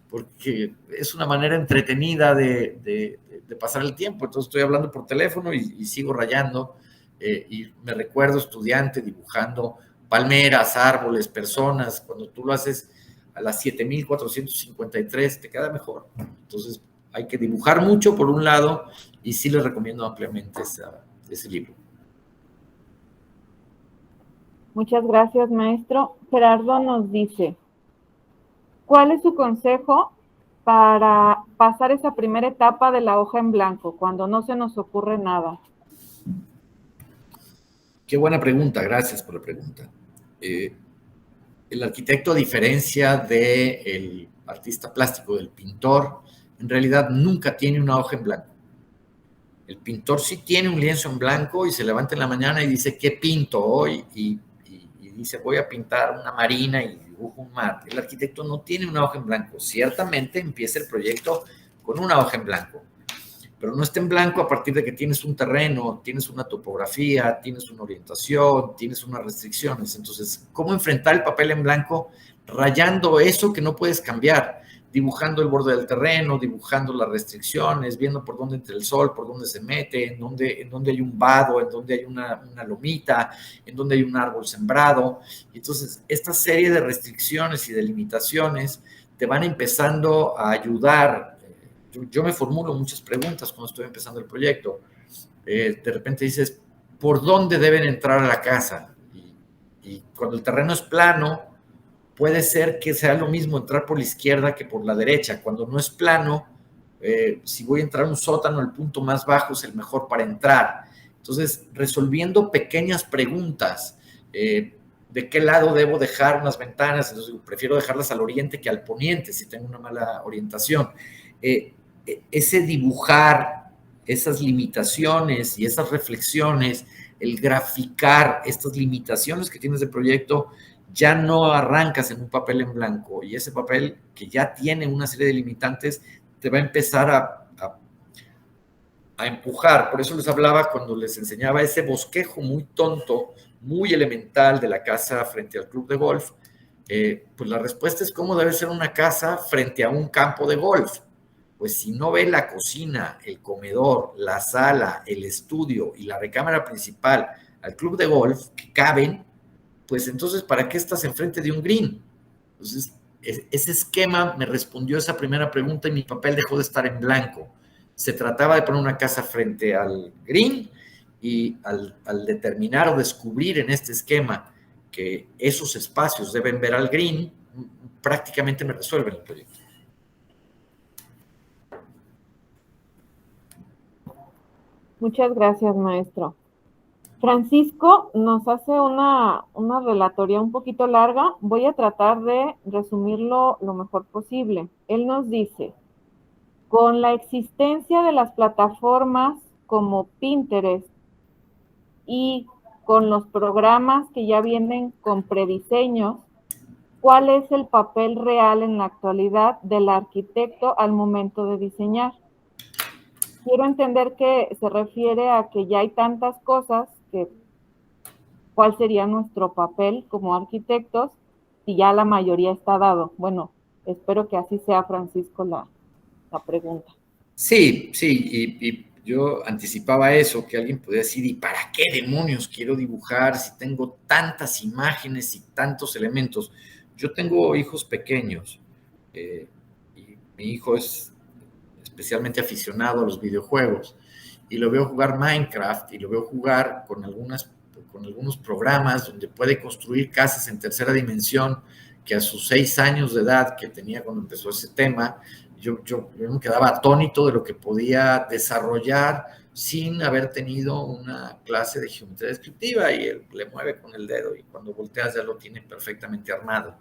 porque es una manera entretenida de pasar el tiempo. Entonces estoy hablando por teléfono y sigo rayando y me recuerdo estudiante dibujando palmeras, árboles, personas. Cuando tú lo haces a las 7,453 te queda mejor. Entonces hay que dibujar mucho por un lado y sí les recomiendo ampliamente ese libro. Muchas gracias, maestro. Gerardo nos dice, ¿cuál es su consejo para pasar esa primera etapa de la hoja en blanco, cuando no se nos ocurre nada? Qué buena pregunta, gracias por la pregunta. El arquitecto, a diferencia del artista plástico, del pintor, en realidad nunca tiene una hoja en blanco. El pintor sí tiene un lienzo en blanco y se levanta en la mañana y dice, ¿qué pinto hoy? Y dice, voy a pintar una marina y dibujo un mar. El arquitecto no tiene una hoja en blanco. Ciertamente empieza el proyecto con una hoja en blanco, pero no está en blanco a partir de que tienes un terreno, tienes una topografía, tienes una orientación, tienes unas restricciones. Entonces, ¿cómo enfrentar el papel en blanco? Rayando eso que no puedes cambiar, dibujando el borde del terreno, dibujando las restricciones, viendo por dónde entra el sol, por dónde se mete, en dónde hay un vado, en dónde hay una lomita, en dónde hay un árbol sembrado. Y entonces, esta serie de restricciones y de limitaciones te van empezando a ayudar. Yo me formulo muchas preguntas cuando estoy empezando el proyecto. De repente dices, ¿por dónde deben entrar a la casa? Y cuando el terreno es plano, puede ser que sea lo mismo entrar por la izquierda que por la derecha. Cuando no es plano, si voy a entrar a un sótano, el punto más bajo es el mejor para entrar. Entonces, resolviendo pequeñas preguntas, ¿de qué lado debo dejar unas ventanas? Entonces, prefiero dejarlas al oriente que al poniente si tengo una mala orientación. Ese dibujar esas limitaciones y esas reflexiones, el graficar estas limitaciones que tienes de proyecto, ya no arrancas en un papel en blanco, y ese papel que ya tiene una serie de limitantes te va a empezar a empujar. Por eso les hablaba cuando les enseñaba ese bosquejo muy tonto, muy elemental de la casa frente al club de golf. Pues la respuesta es cómo debe ser una casa frente a un campo de golf. Pues si no ve la cocina, el comedor, la sala, el estudio y la recámara principal al club de golf que caben, pues entonces, ¿para qué estás enfrente de un green? Entonces, ese esquema me respondió esa primera pregunta y mi papel dejó de estar en blanco. Se trataba de poner una casa frente al green, y al determinar o descubrir en este esquema que esos espacios deben ver al green, prácticamente me resuelven el proyecto. Muchas gracias, maestro. Francisco nos hace una relatoría un poquito larga. Voy a tratar de resumirlo lo mejor posible. Él nos dice, con la existencia de las plataformas como Pinterest y con los programas que ya vienen con prediseños, ¿cuál es el papel real en la actualidad del arquitecto al momento de diseñar? Quiero entender que se refiere a que ya hay tantas cosas que cuál sería nuestro papel como arquitectos si ya la mayoría está dado. Bueno, espero que así sea, Francisco, la pregunta. Sí, y yo anticipaba eso, que alguien podría decir, ¿y para qué demonios quiero dibujar si tengo tantas imágenes y tantos elementos? Yo tengo hijos pequeños, y mi hijo es especialmente aficionado a los videojuegos, y lo veo jugar Minecraft, y lo veo jugar con algunos programas donde puede construir casas en tercera dimensión, que a sus 6 años de edad que tenía cuando empezó ese tema, yo me quedaba atónito de lo que podía desarrollar sin haber tenido una clase de geometría descriptiva, y él le mueve con el dedo y cuando volteas ya lo tiene perfectamente armado.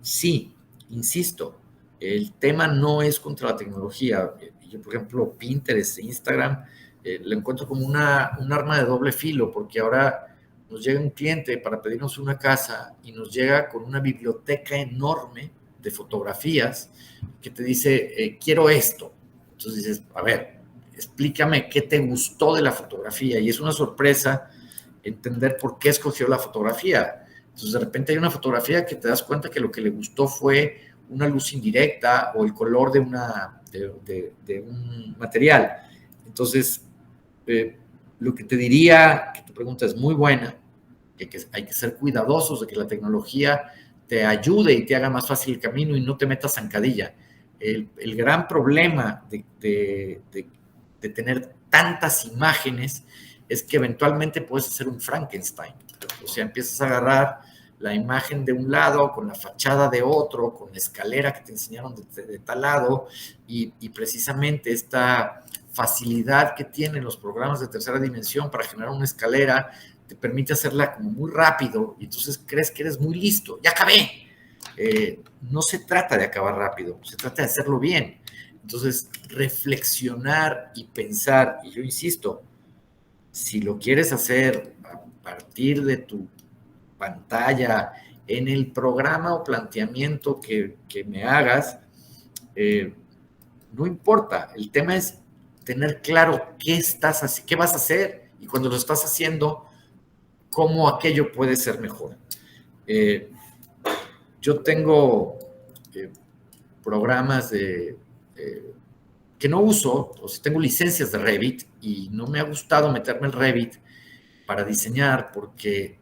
Sí, insisto, el tema no es contra la tecnología. Yo, por ejemplo, Pinterest e Instagram lo encuentro como un arma de doble filo, porque ahora nos llega un cliente para pedirnos una casa y nos llega con una biblioteca enorme de fotografías que te dice, quiero esto. Entonces dices, a ver, explícame qué te gustó de la fotografía, y es una sorpresa entender por qué escogió la fotografía. Entonces de repente hay una fotografía que te das cuenta que lo que le gustó fue una luz indirecta o el color de un material. Entonces, lo que te diría, que tu pregunta es muy buena, que hay que ser cuidadosos de que la tecnología te ayude y te haga más fácil el camino y no te metas zancadilla. El gran problema de tener tantas imágenes es que eventualmente puedes hacer un Frankenstein. O sea, empiezas a agarrar la imagen de un lado con la fachada de otro, con la escalera que te enseñaron de tal lado, y precisamente esta facilidad que tienen los programas de tercera dimensión para generar una escalera te permite hacerla como muy rápido, y entonces crees que eres muy listo. ¡Ya acabé! No se trata de acabar rápido, se trata de hacerlo bien. Entonces, reflexionar y pensar, y yo insisto, si lo quieres hacer a partir de tu pantalla, en el programa o planteamiento que me hagas, no importa. El tema es tener claro qué vas a hacer y cuando lo estás haciendo, cómo aquello puede ser mejor. Yo tengo programas que no uso, o sea, tengo licencias de Revit y no me ha gustado meterme en Revit para diseñar porque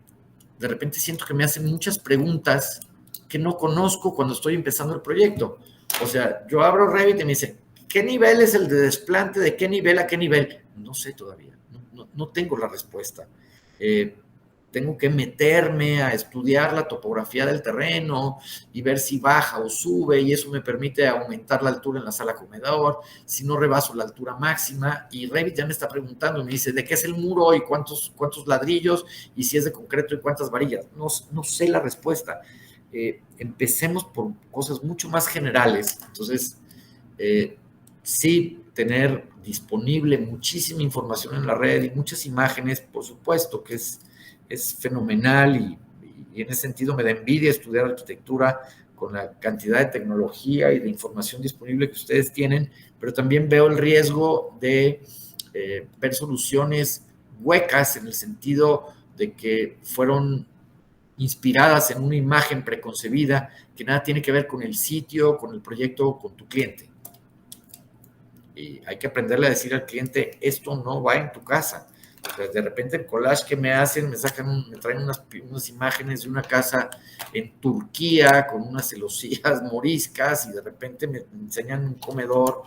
de repente siento que me hacen muchas preguntas que no conozco cuando estoy empezando el proyecto. O sea, yo abro Revit y me dice, ¿qué nivel es el de desplante? ¿De qué nivel a qué nivel? No sé todavía, no tengo la respuesta. Tengo que meterme a estudiar la topografía del terreno y ver si baja o sube, y eso me permite aumentar la altura en la sala comedor, si no rebaso la altura máxima, y Revit ya me está preguntando, me dice, ¿de qué es el muro y cuántos ladrillos? Y si es de concreto y cuántas varillas. No sé la respuesta. Empecemos por cosas mucho más generales. Entonces, sí, tener disponible muchísima información en la red y muchas imágenes, por supuesto que es fenomenal y en ese sentido me da envidia estudiar arquitectura con la cantidad de tecnología y de información disponible que ustedes tienen, pero también veo el riesgo de ver soluciones huecas en el sentido de que fueron inspiradas en una imagen preconcebida que nada tiene que ver con el sitio, con el proyecto o con tu cliente. Y hay que aprenderle a decir al cliente, esto no va en tu casa. O sea, de repente el collage que me hacen, me traen unas imágenes de una casa en Turquía con unas celosías moriscas y de repente me enseñan un comedor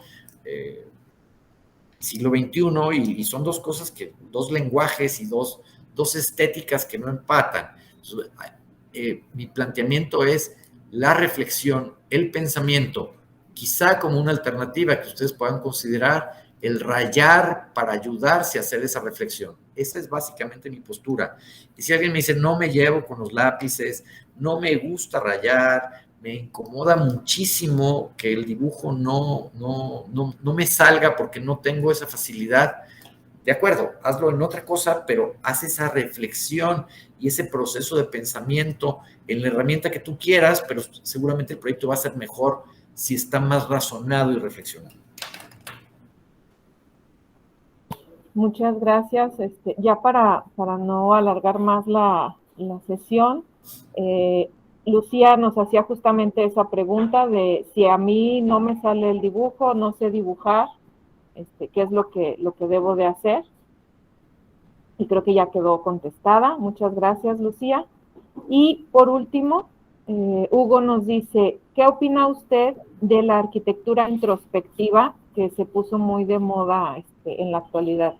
siglo XXI y son dos cosas dos lenguajes y dos estéticas que no empatan. Entonces, mi planteamiento es la reflexión, el pensamiento, quizá como una alternativa que ustedes puedan considerar, el rayar para ayudarse a hacer esa reflexión. Esa es básicamente mi postura. Y si alguien me dice, no me llevo con los lápices, no me gusta rayar, me incomoda muchísimo que el dibujo no me salga porque no tengo esa facilidad, de acuerdo, hazlo en otra cosa, pero haz esa reflexión y ese proceso de pensamiento en la herramienta que tú quieras, pero seguramente el proyecto va a ser mejor si está más razonado y reflexionado. Muchas gracias. Ya para no alargar más la sesión, Lucía nos hacía justamente esa pregunta de si a mí no me sale el dibujo, no sé dibujar, qué es lo que debo de hacer. Y creo que ya quedó contestada. Muchas gracias, Lucía. Y por último, Hugo nos dice, ¿qué opina usted de la arquitectura introspectiva que se puso muy de moda en la actualidad?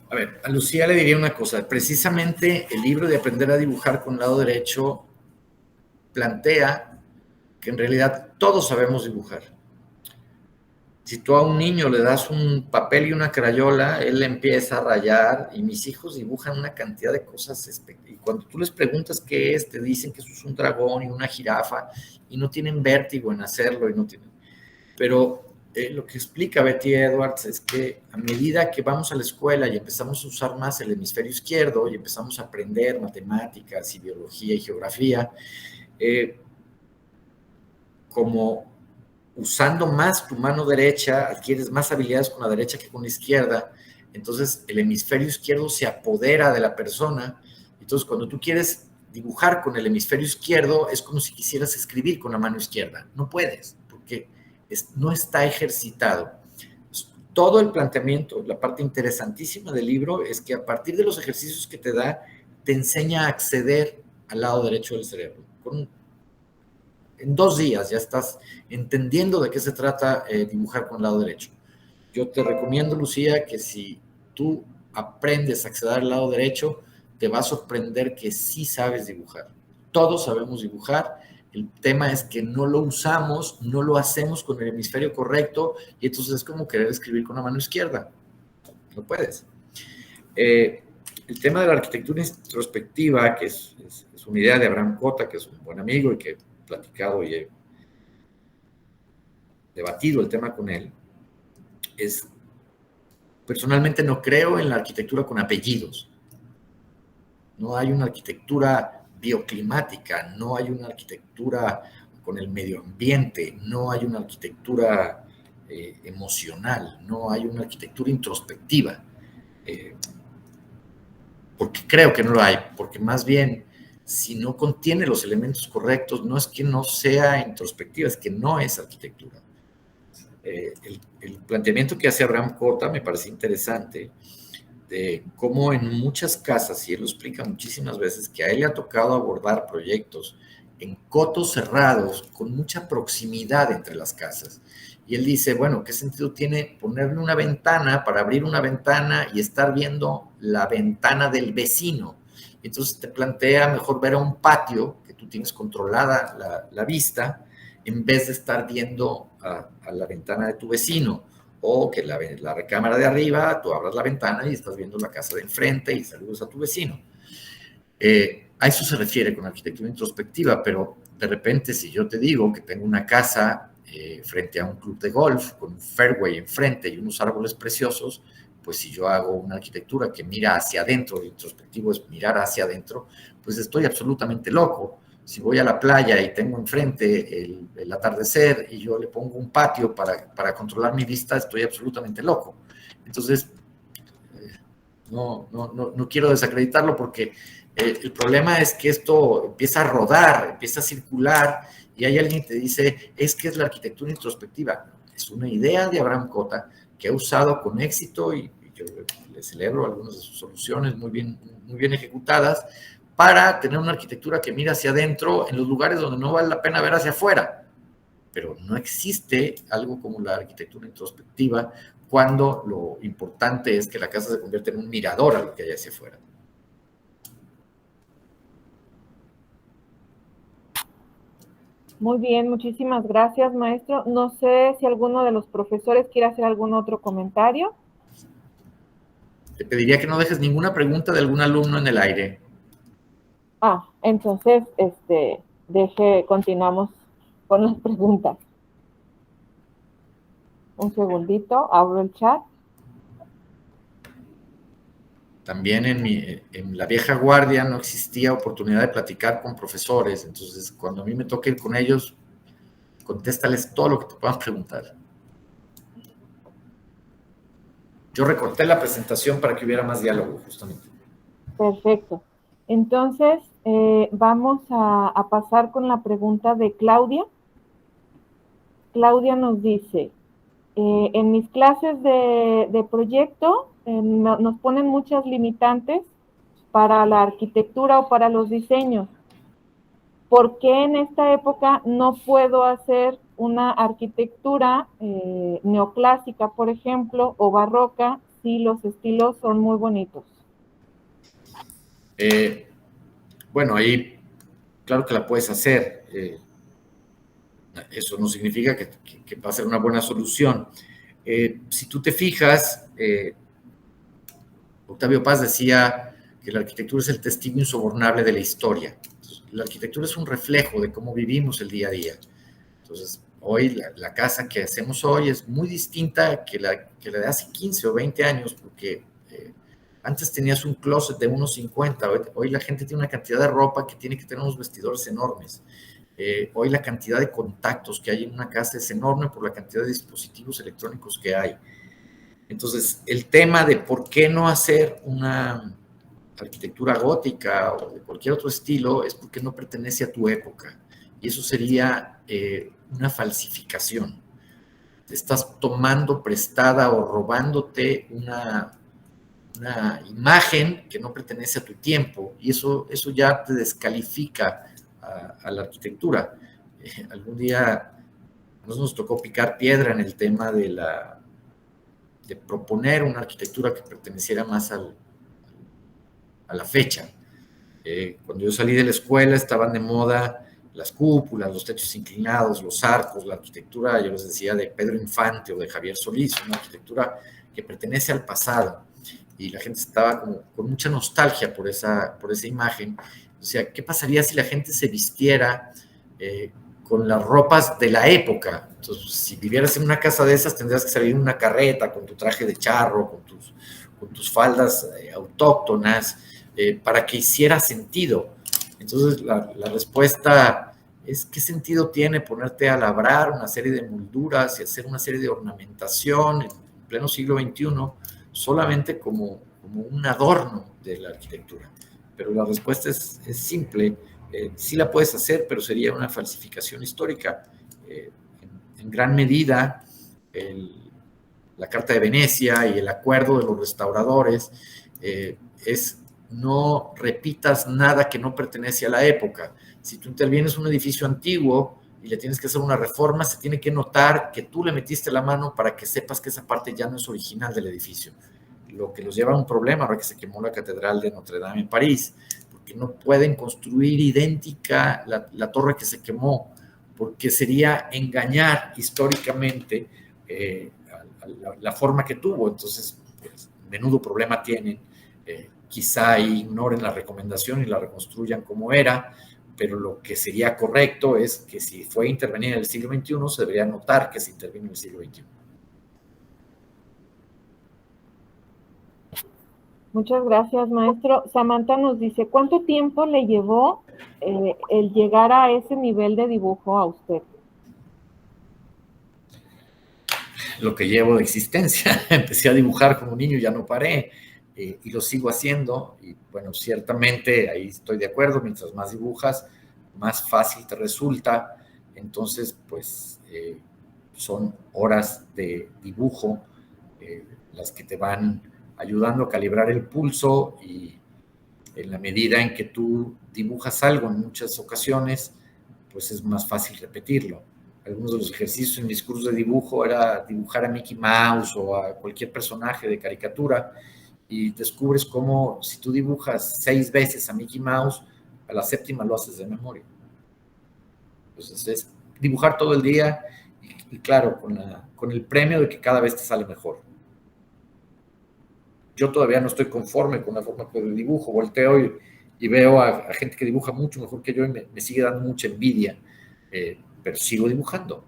A ver, a Lucía le diría una cosa. Precisamente el libro de Aprender a dibujar con lado derecho plantea que en realidad todos sabemos dibujar. Si tú a un niño le das un papel y una crayola, él empieza a rayar y mis hijos dibujan una cantidad de cosas. Y cuando tú les preguntas qué es, te dicen que eso es un dragón y una jirafa y no tienen vértigo en hacerlo. Pero lo que explica Betty Edwards es que a medida que vamos a la escuela y empezamos a usar más el hemisferio izquierdo y empezamos a aprender matemáticas y biología y geografía, como usando más tu mano derecha, adquieres más habilidades con la derecha que con la izquierda, entonces el hemisferio izquierdo se apodera de la persona. Entonces cuando tú quieres dibujar con el hemisferio izquierdo, es como si quisieras escribir con la mano izquierda. No puedes, porque no está ejercitado. Todo el planteamiento, la parte interesantísima del libro es que a partir de los ejercicios que te da, te enseña a acceder al lado derecho del cerebro. En 2 días ya estás entendiendo de qué se trata dibujar con el lado derecho. Yo te recomiendo, Lucía, que si tú aprendes a acceder al lado derecho, te va a sorprender que sí sabes dibujar. Todos sabemos dibujar. El tema es que no lo usamos, no lo hacemos con el hemisferio correcto y entonces es como querer escribir con la mano izquierda. No puedes. El tema de la arquitectura introspectiva, que es una idea de Abraham Cota, que es un buen amigo y que he platicado y he debatido el tema con él, personalmente no creo en la arquitectura con apellidos. No hay una arquitectura bioclimática, no hay una arquitectura con el medio ambiente, no hay una arquitectura emocional, no hay una arquitectura introspectiva, porque creo que no lo hay, porque más bien, si no contiene los elementos correctos, no es que no sea introspectiva, es que no es arquitectura. El planteamiento que hace Abraham Cota me parece interesante, de cómo en muchas casas, y él lo explica muchísimas veces, que a él le ha tocado abordar proyectos en cotos cerrados, con mucha proximidad entre las casas. Y él dice, bueno, ¿qué sentido tiene ponerle una ventana para abrir una ventana y estar viendo la ventana del vecino? Entonces te plantea mejor ver a un patio, que tú tienes controlada la vista, en vez de estar viendo a la ventana de tu vecino, o que la recámara de arriba, tú abras la ventana y estás viendo la casa de enfrente y saludas a tu vecino. A eso se refiere con arquitectura introspectiva, pero de repente si yo te digo que tengo una casa frente a un club de golf con un fairway enfrente y unos árboles preciosos, pues si yo hago una arquitectura que mira hacia adentro, el introspectivo es mirar hacia adentro, pues estoy absolutamente loco. Si voy a la playa y tengo enfrente el atardecer y yo le pongo un patio para controlar mi vista, estoy absolutamente loco. Entonces, no quiero desacreditarlo porque el problema es que esto empieza a rodar, empieza a circular y hay alguien que te dice, es que es la arquitectura introspectiva. Es una idea de Abraham Cota que ha usado con éxito y yo le celebro algunas de sus soluciones muy bien ejecutadas, para tener una arquitectura que mira hacia adentro en los lugares donde no vale la pena ver hacia afuera. Pero no existe algo como la arquitectura introspectiva cuando lo importante es que la casa se convierta en un mirador a lo que hay hacia afuera. Muy bien, muchísimas gracias, maestro. No sé si alguno de los profesores quiere hacer algún otro comentario. Te pediría que no dejes ninguna pregunta de algún alumno en el aire. Entonces, continuamos con las preguntas. Un segundito, abro el chat. También en la vieja guardia no existía oportunidad de platicar con profesores, entonces cuando a mí me toque ir con ellos, contéstales todo lo que te puedan preguntar. Yo recorté la presentación para que hubiera más diálogo, justamente. Perfecto. Entonces, vamos a pasar con la pregunta de Claudia. Claudia nos dice, en mis clases de proyecto nos ponen muchas limitantes para la arquitectura o para los diseños. ¿Por qué en esta época no puedo hacer una arquitectura neoclásica, por ejemplo, o barroca, si los estilos son muy bonitos? Bueno, ahí claro que la puedes hacer. Eso no significa que va a ser una buena solución. Si tú te fijas, Octavio Paz decía que la arquitectura es el testigo insobornable de la historia. Entonces, la arquitectura es un reflejo de cómo vivimos el día a día. Entonces, hoy la casa que hacemos hoy es muy distinta que la de hace 15 o 20 años, porque antes tenías un closet de 1.50, hoy la gente tiene una cantidad de ropa que tiene que tener unos vestidores enormes. Hoy la cantidad de contactos que hay en una casa es enorme por la cantidad de dispositivos electrónicos que hay. Entonces, el tema de por qué no hacer una arquitectura gótica o de cualquier otro estilo es porque no pertenece a tu época. Y eso sería una falsificación. Te estás tomando prestada o robándote una imagen que no pertenece a tu tiempo. Y eso ya te descalifica a la arquitectura. Algún día nos tocó picar piedra en el tema de proponer una arquitectura que perteneciera más a la fecha. Cuando yo salí de la escuela estaban de moda las cúpulas, los techos inclinados, los arcos, la arquitectura, yo les decía, de Pedro Infante o de Javier Solís, una arquitectura que pertenece al pasado. Y la gente estaba como con mucha nostalgia por esa imagen. O sea, ¿qué pasaría si la gente se vistiera con las ropas de la época? Entonces, si vivieras en una casa de esas, tendrías que salir en una carreta con tu traje de charro, con tus faldas autóctonas, para que hiciera sentido. Entonces, la respuesta es qué sentido tiene ponerte a labrar una serie de molduras y hacer una serie de ornamentación en pleno siglo XXI solamente como un adorno de la arquitectura. Pero la respuesta es simple. Sí la puedes hacer, pero sería una falsificación histórica. En gran medida, la Carta de Venecia y el acuerdo de los restauradores es no repitas nada que no pertenece a la época. Si tú intervienes en un edificio antiguo y le tienes que hacer una reforma, se tiene que notar que tú le metiste la mano para que sepas que esa parte ya no es original del edificio. Lo que los lleva a un problema ahora que se quemó la Catedral de Notre Dame en París, porque no pueden construir idéntica la torre que se quemó, porque sería engañar históricamente la forma que tuvo. Entonces, pues, menudo problema tienen. Quizá ignoren la recomendación y la reconstruyan como era, pero lo que sería correcto es que si fue intervenir en el siglo XXI, se debería notar que se intervino en el siglo XXI. Muchas gracias, maestro. Samantha nos dice, ¿cuánto tiempo le llevó el llegar a ese nivel de dibujo a usted? Lo que llevo de existencia. Empecé a dibujar como niño, ya no paré, y lo sigo haciendo. Y bueno, ciertamente ahí estoy de acuerdo, mientras más dibujas, más fácil te resulta. Entonces, pues son horas de dibujo las que te van ayudando a calibrar el pulso, y en la medida en que tú dibujas algo en muchas ocasiones, pues es más fácil repetirlo. Algunos de los ejercicios en mis cursos de dibujo era dibujar a Mickey Mouse o a cualquier personaje de caricatura, y descubres cómo si tú dibujas 6 veces a Mickey Mouse, a la 7ª lo haces de memoria. Entonces es dibujar todo el día y claro, con el premio de que cada vez te sale mejor. Yo todavía no estoy conforme con la forma que dibujo. Volteo y veo a gente que dibuja mucho mejor que yo y me sigue dando mucha envidia. Pero sigo dibujando.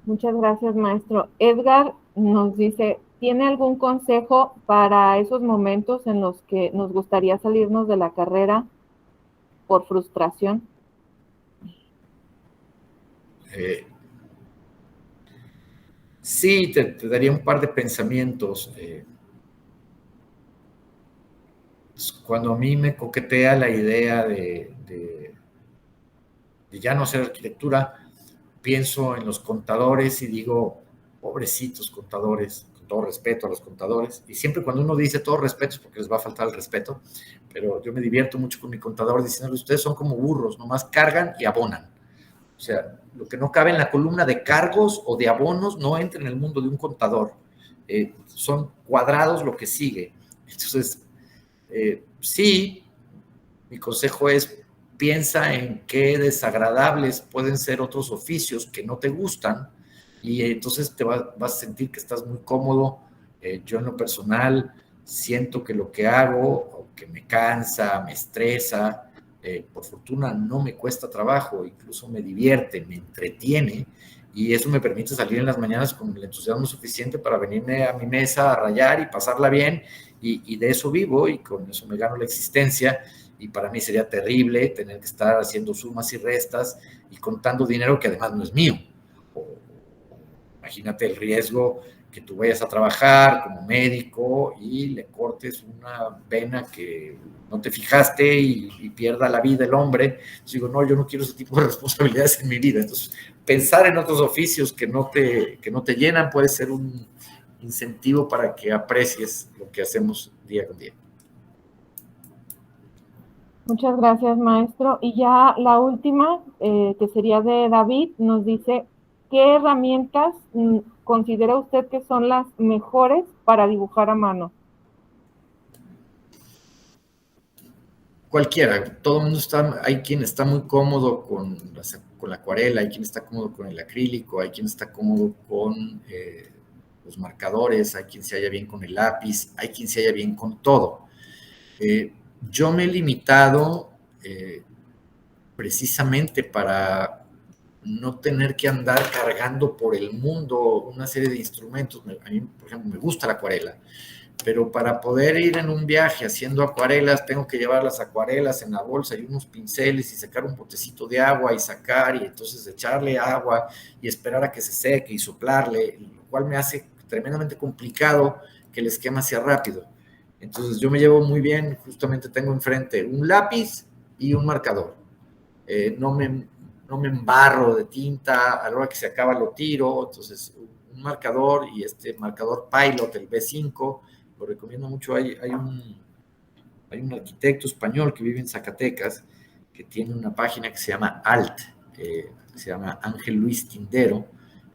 Muchas gracias, maestro. Edgar nos dice, ¿tiene algún consejo para esos momentos en los que nos gustaría salirnos de la carrera por frustración? Sí, te daría un par de pensamientos. Cuando a mí me coquetea la idea de ya no hacer arquitectura, pienso en los contadores y digo, pobrecitos contadores, con todo respeto a los contadores. Y siempre cuando uno dice todo respeto es porque les va a faltar el respeto, pero yo me divierto mucho con mi contador diciendo, ustedes son como burros, nomás cargan y abonan. O sea, lo que no cabe en la columna de cargos o de abonos no entra en el mundo de un contador. Son cuadrados lo que sigue. Entonces, sí, mi consejo es, piensa en qué desagradables pueden ser otros oficios que no te gustan, y entonces te vas a sentir que estás muy cómodo. Yo en lo personal siento que lo que hago, aunque me cansa, me estresa, por fortuna no me cuesta trabajo, incluso me divierte, me entretiene, y eso me permite salir en las mañanas con el entusiasmo suficiente para venirme a mi mesa a rayar y pasarla bien, y de eso vivo, y con eso me gano la existencia. Y para mí sería terrible tener que estar haciendo sumas y restas y contando dinero que además no es mío. Imagínate el riesgo que tú vayas a trabajar como médico y le cortes una vena que no te fijaste y pierda la vida el hombre. Entonces digo, no, yo no quiero ese tipo de responsabilidades en mi vida. Entonces, pensar en otros oficios que no te llenan puede ser un incentivo para que aprecies lo que hacemos día con día. Muchas gracias, maestro. Y ya la última, que sería de David, nos dice, ¿qué herramientas considera usted que son las mejores para dibujar a mano? Cualquiera, todo el mundo hay quien está muy cómodo con la acuarela, hay quien está cómodo con el acrílico, hay quien está cómodo con los marcadores, hay quien se halla bien con el lápiz, hay quien se halla bien con todo. Yo me he limitado precisamente para no tener que andar cargando por el mundo una serie de instrumentos. A mí, por ejemplo, me gusta la acuarela, pero para poder ir en un viaje haciendo acuarelas, tengo que llevar las acuarelas en la bolsa y unos pinceles y sacar un botecito de agua y sacar, y entonces echarle agua y esperar a que se seque y soplarle, lo cual me hace tremendamente complicado que el esquema sea rápido. Entonces yo me llevo muy bien, justamente tengo enfrente un lápiz y un marcador. No me embarro de tinta, a la hora que se acaba lo tiro, entonces un marcador y este marcador Pilot, el B5, lo recomiendo mucho. Hay un arquitecto español que vive en Zacatecas, que tiene una página que se llama ALT, que se llama Ángel Luis Tindero,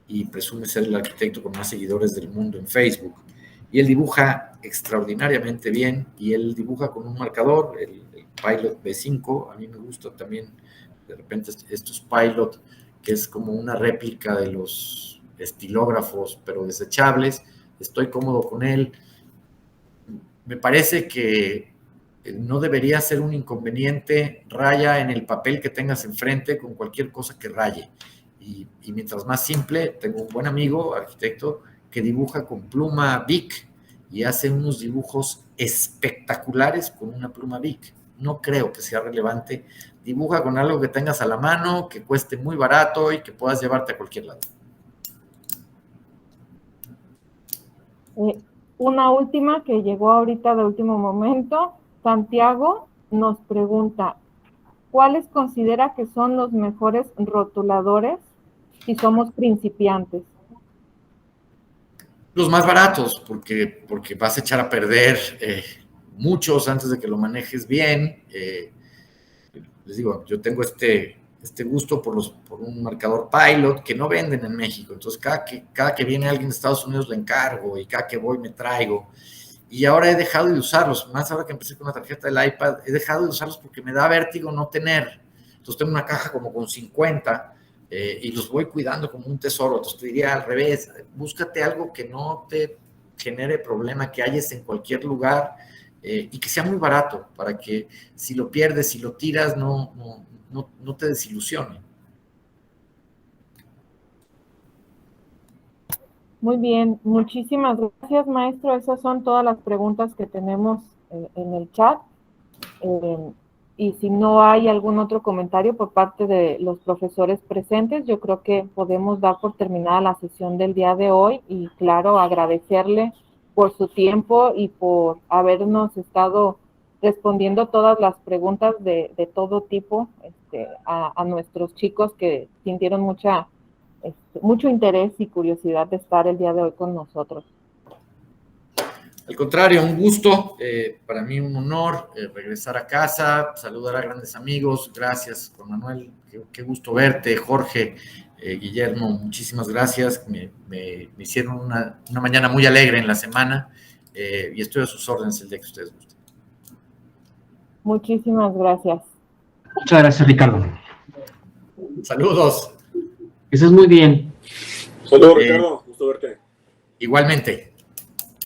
y presume ser el arquitecto con más seguidores del mundo en Facebook. Y él dibuja extraordinariamente bien, y él dibuja con un marcador, el Pilot B5. A mí me gusta también, de repente, estos Pilot, que es como una réplica de los estilógrafos, pero desechables. Estoy cómodo con él. Me parece que no debería ser un inconveniente, raya en el papel que tengas enfrente con cualquier cosa que raye. Y mientras más simple, tengo un buen amigo, arquitecto, que dibuja con pluma Bic y hace unos dibujos espectaculares con una pluma Bic. No creo que sea relevante. Dibuja con algo que tengas a la mano, que cueste muy barato y que puedas llevarte a cualquier lado. Una última que llegó ahorita de último momento. Santiago nos pregunta, ¿cuáles considera que son los mejores rotuladores si somos principiantes? Los más baratos, porque vas a echar a perder muchos antes de que lo manejes bien. Les digo, yo tengo este gusto por un marcador Pilot que no venden en México. Entonces, cada que viene alguien de Estados Unidos le encargo, y cada que voy me traigo. Y ahora he dejado de usarlos, más ahora que empecé con la tarjeta del iPad, he dejado de usarlos porque me da vértigo no tener. Entonces tengo una caja como con 50 y los voy cuidando como un tesoro. Entonces te diría al revés, búscate algo que no te genere problema, que halles en cualquier lugar y que sea muy barato, para que si lo pierdes, si lo tiras, no te desilusione. Muy bien, muchísimas gracias, maestro. Esas son todas las preguntas que tenemos en el chat. Y si no hay algún otro comentario por parte de los profesores presentes, yo creo que podemos dar por terminada la sesión del día de hoy. Y claro, agradecerle por su tiempo y por habernos estado respondiendo todas las preguntas de todo tipo a nuestros chicos que sintieron mucho interés y curiosidad de estar el día de hoy con nosotros. Al contrario, un gusto, para mí un honor regresar a casa, saludar a grandes amigos. Gracias, Juan Manuel, qué gusto verte. Jorge, Guillermo, muchísimas gracias. Me hicieron una mañana muy alegre en la semana y estoy a sus órdenes el día que ustedes gusten. Muchísimas gracias. Muchas gracias, Ricardo. Saludos. Que estés muy bien. Saludos, Ricardo. Gusto verte. Igualmente.